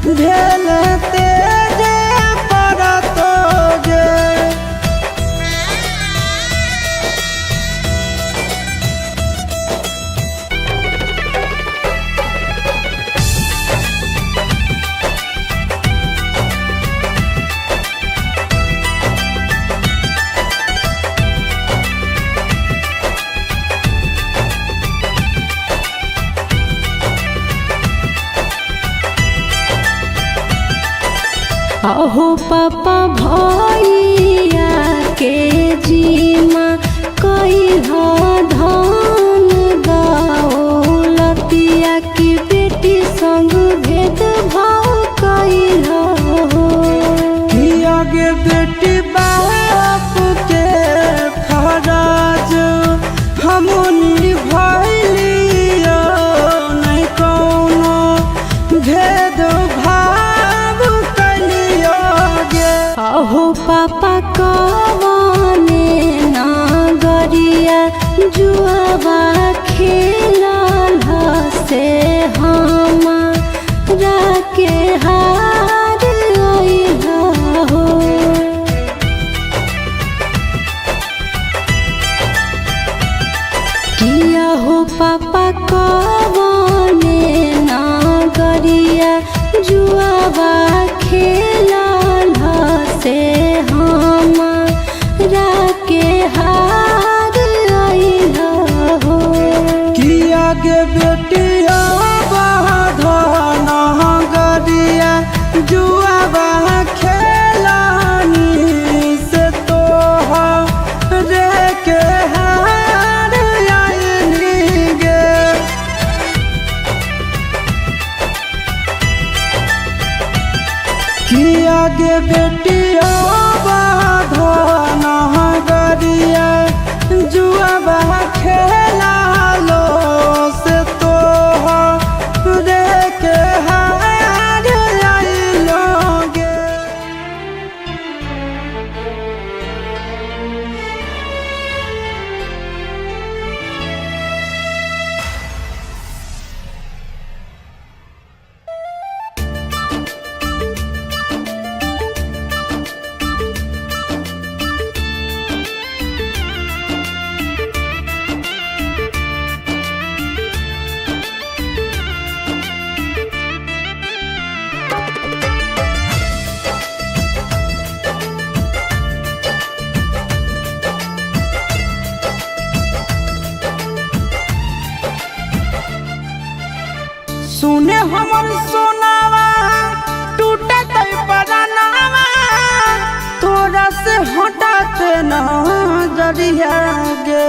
भेलते अहो पापा भैया के जीमा कैल धन दौलतिया की बेटी संग भेद भाव कैल हो। किया के बेटी बाप के फराज हमनी भइलियो नहीं कोनो भेद भाव कलियो गे। अहो पापा कवने नागरिया जुआवा खेलल से हमारा के हार अइल हो। किया हो पापा कवने नागरिया जुआवा खेलल से हमारा के हार अइल हो। किया के बेटिया बाधन गरिया जुआबा खेलानी से तोहरे के हार आइली गे। हमर सोनावा टूटत परानावा तोरा से हटत नजरिया गे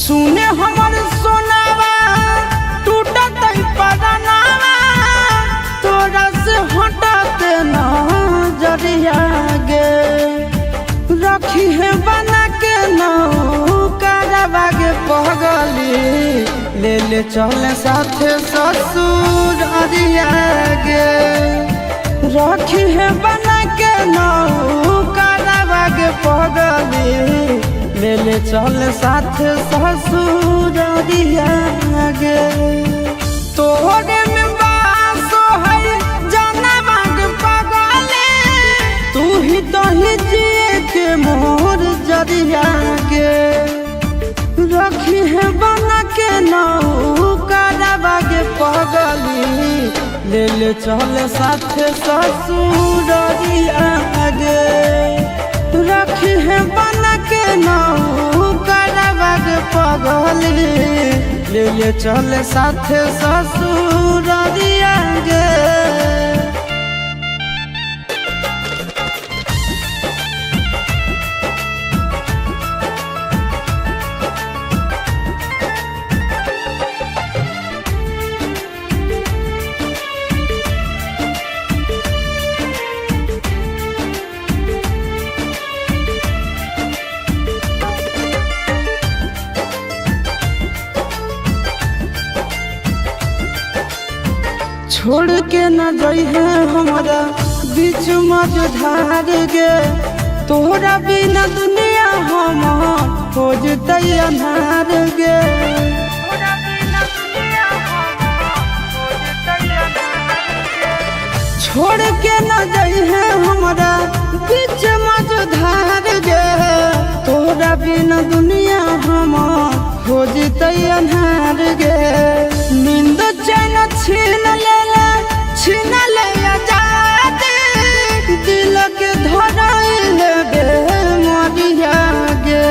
सुने हमर सोनावा टूटत परानावा तोरा से हटत नजरिया गे रखी है बना के नौकरवा गे पगली ले ले चल साथ ससुर अरिया गे रखी है बना के नौकरवा गे पगली ले ले चल साथ ससुर अरिया गे तोहरे में बासो है जनवा गे पगली तू ही तो ही जिए के मोर जरिया गे रखी है बना के नौकरवा गे पगली ले ले चल साथ ससुर गे रखी है बना के नौकरवा गे पगली ले ले चल साथ ससुर गे छोड़ के न जइहे हमरा बीच मझधार गे तोहरा बिना दुनिया हम हो जतई अन्हार गे छोड़ के न जइहे हमरा बीच मझधार गे तोहरा बिना दुनिया हम हो जतई अन्हार गे नींद चैन छीन ले आजादी दिल के धराइल गे मरिया गे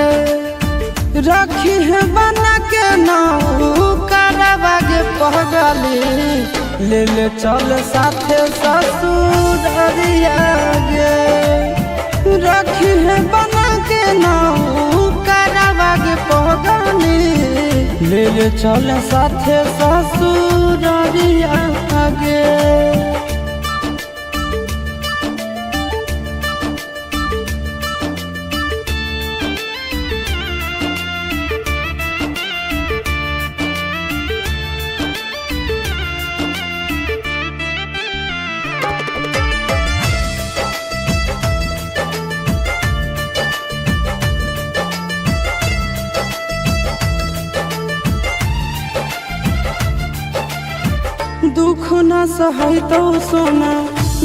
रखी है बना के नौकरवा गे पगली ले ले चल साथ ससुर गे रखी है बना के नौकरवा गे पगली ले ले चल साथ ससुर गे दुख न सहै तो सोना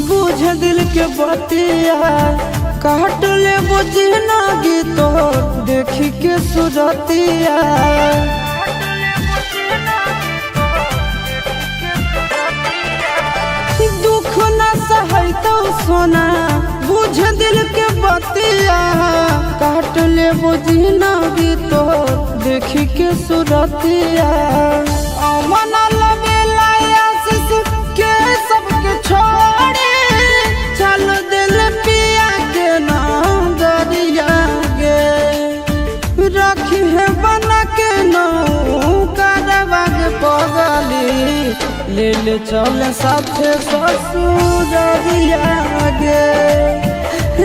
बुझ दिल के बतिया काट ले बुझ ना गीतो देखी के सुरतिया दुख न सहै तो सोना बुझ दिल के बतिया काट ले बुझ ना गीतो देखी के सुरतिया अमन लबेला के सबके छोड़े चल दिल पिया के नाम दरिया गे रखी है बना के नौकरवा गे पगली ले ले चल साथ ससुर गे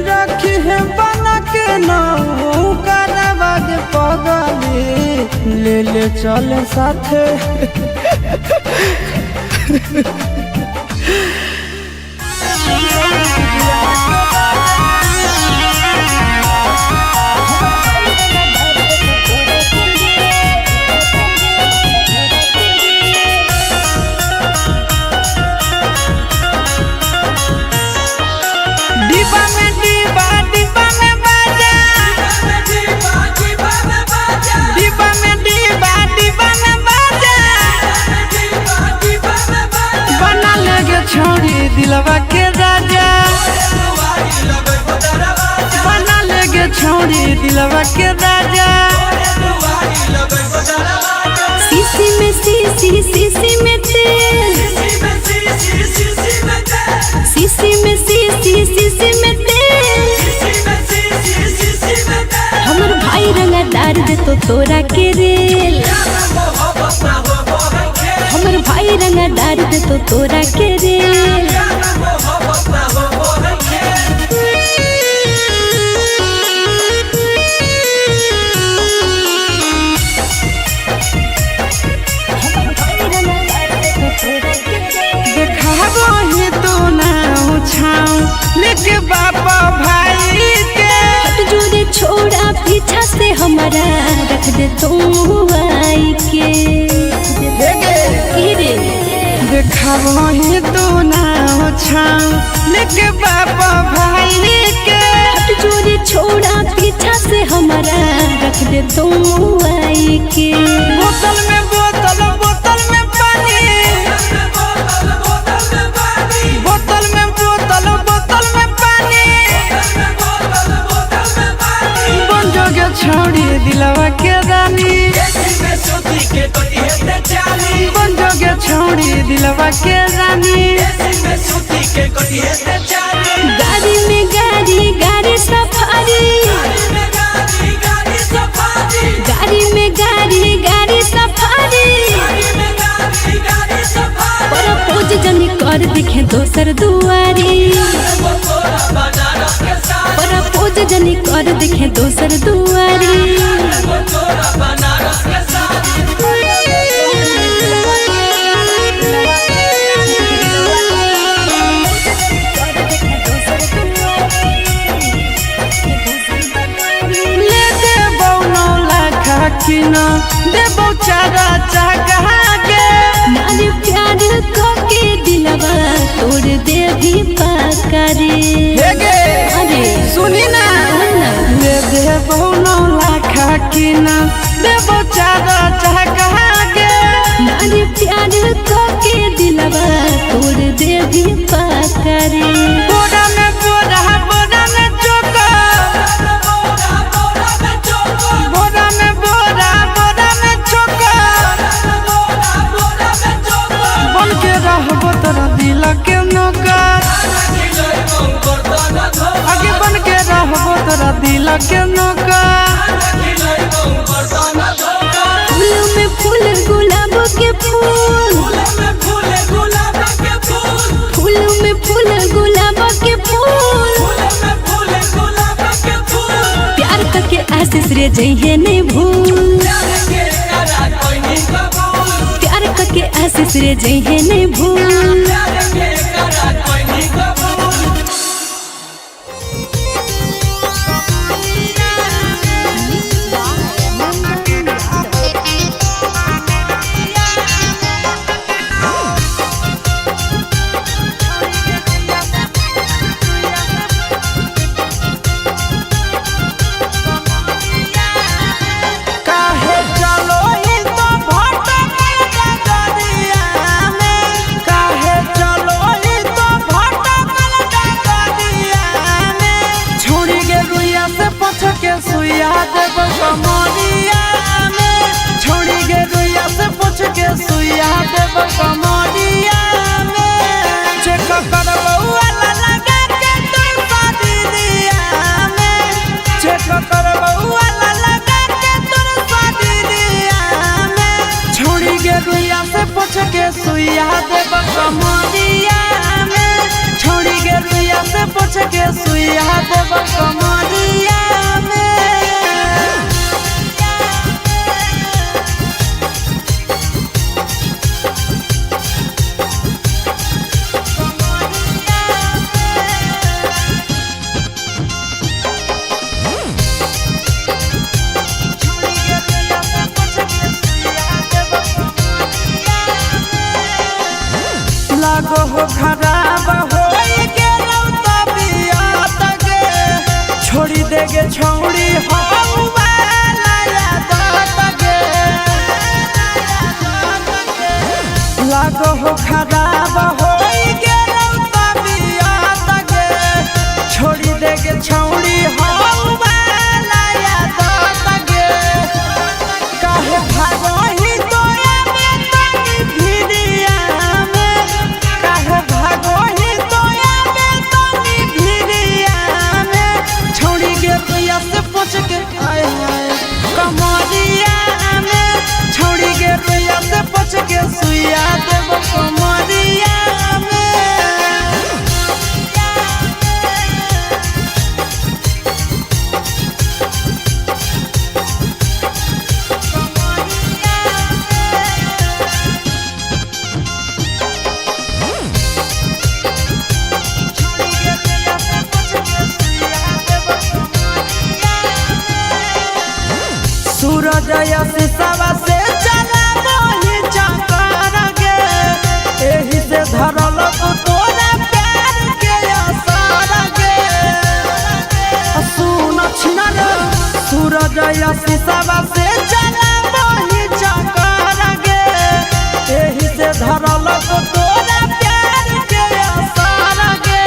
रखी है बना के नौकरवा गे पगली ले ले चल साथ दिलवा के राजा बना लेगे छोड़ी दिलवा के राजा सीसी में तेल शीशी में तेल हमर भाई रंगदार दे तो तोरा के रेल हमर भाई रंगदार दे तो तोरा के रेल लेके बाबा भाई के हट जोरे छोड़ा पीछा से हमारा रख दे तुम आई के देखाबो ही तो ना छाऊ लेके बाबा भाई के हट जोरे छोड़ा पीछा से हमारा रख दे तुम आई के बोतल में बोतल बोतल में पानी बोतल में बोतल बोतल में पानी बन जोगे छोड़ी दिलवा के रानी बन जोगे छोड़ी दिलवा के रानी गाड़ी में गाड़ी सफारी गाड़ी में गाड़ी सफारी पर पोज जनी कर दिखे दोसर दुआरी पर पोज जनी कर दिखे दोसर दुआरी किना देबो चारा चाहा के नारी प्यार को के दिलवा तोड़ दे भी पाकारी अरे सुनी ना ले देबो 9 लाख किना देबो चारा चाहा के नारी प्यार को के दिलवा तोड़ दे भी पाकारी बोरा में बोरा बोरा में चोका के नौकर आगे बन के रहबो तोरा दिल के नौकर फूल में फूल गुलाब के फूल फूल में फूल गुलाब के फूल प्यार करके आशीष रे जइहे नहीं भूल प्यार करके आशीष रे जइहे नहीं भूल सुइया देबो कमरिया में छोड़ी गे रुइया से पूछ के सुइया देबो कमरिया में चेक करबो वाला लगा के तोर शादी दिया में चेक करबो वाला लगा के तोर शादी दिया में छोड़ी गे रुइया से पूछ के सुइया देबो कमरिया में छोड़ी गे रुइया से पूछ के सुइया देबो कमरिया लागो हो खराब हो गेलौ तबियत गे छोड़ी देगे छौड़ी हो वाला यादत गे लागो हो खराब हो गेलौ तबियत गे छोड़ी देगे छौड़ी हो वाला यादत गे काहे भागो ही तोरा में तनी भिड़िया में काहे भागो सूरज शीशवा से चला मोही चकर गे एही से धरल तोरा प्यार के असर गे सुन छिनर सूरज शीशवा से चला मोही चकर गे एही से धरल तोरा प्यार के असर गे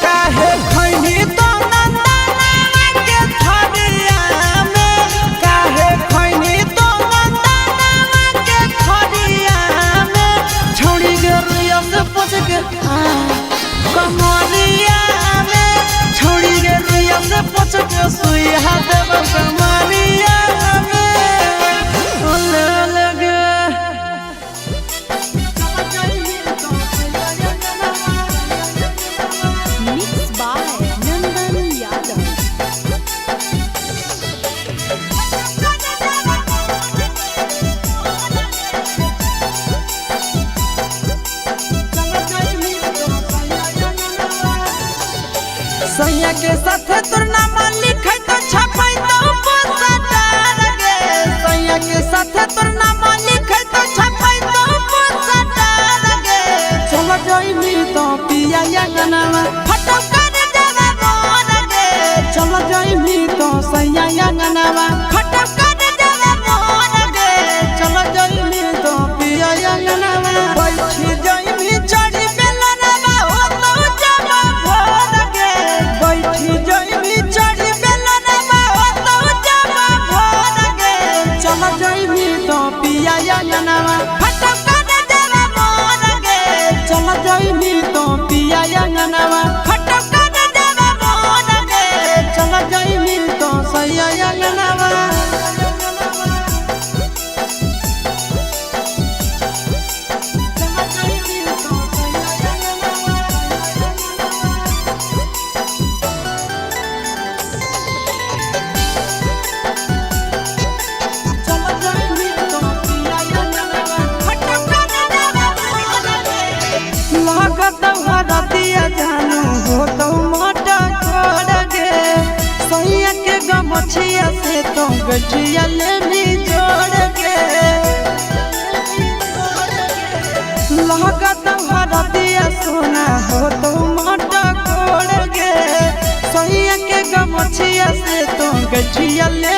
काहे खैनी तो नंदनवा के थरिया में काहे खैनी तो नंदनवा के थरिया में छोड़ी गे रुइया से पूछ के कमरिया में छोड़ी गे रुइया से पूछ के सुइया देव कमरिया में ओले लगे Mixed by Nandan Yadav. सैया के साथ तोर नाम लिखे तो छपै तो पोस्टर गे सैया के साथ तोर नाम लिखे तो छपै तो पोस्टर गे चल जइमी तो पिया अंगनावा फटो कर देवा मोर गे चल जइमी तो सैया अंगनावा फटो कर देवा मोर गे चल जइमी तो पिया अंगनावा बैठी जइमी चढ़ी बेलनवा हो तो जमा भोर गे बैठी जइमी चढ़ी बेलनवा हो तो जमा भोर गे चल जइमी तो पिया अंगनावा फटो कर देवा मोर गे चल जइमी तो पिया अंगनावा फटो कर देवा मोर गे चल जइमी तो सैया अंगनावा लागत हरदिया जानू हो तो मोटा छोड़ गे सैया के गमछिया से तो गठिया लेनी जोड़ गे लागत हरदिया सोना हो तो मोटा छोड़ गे सैया के गमछिया से तो गठिया ले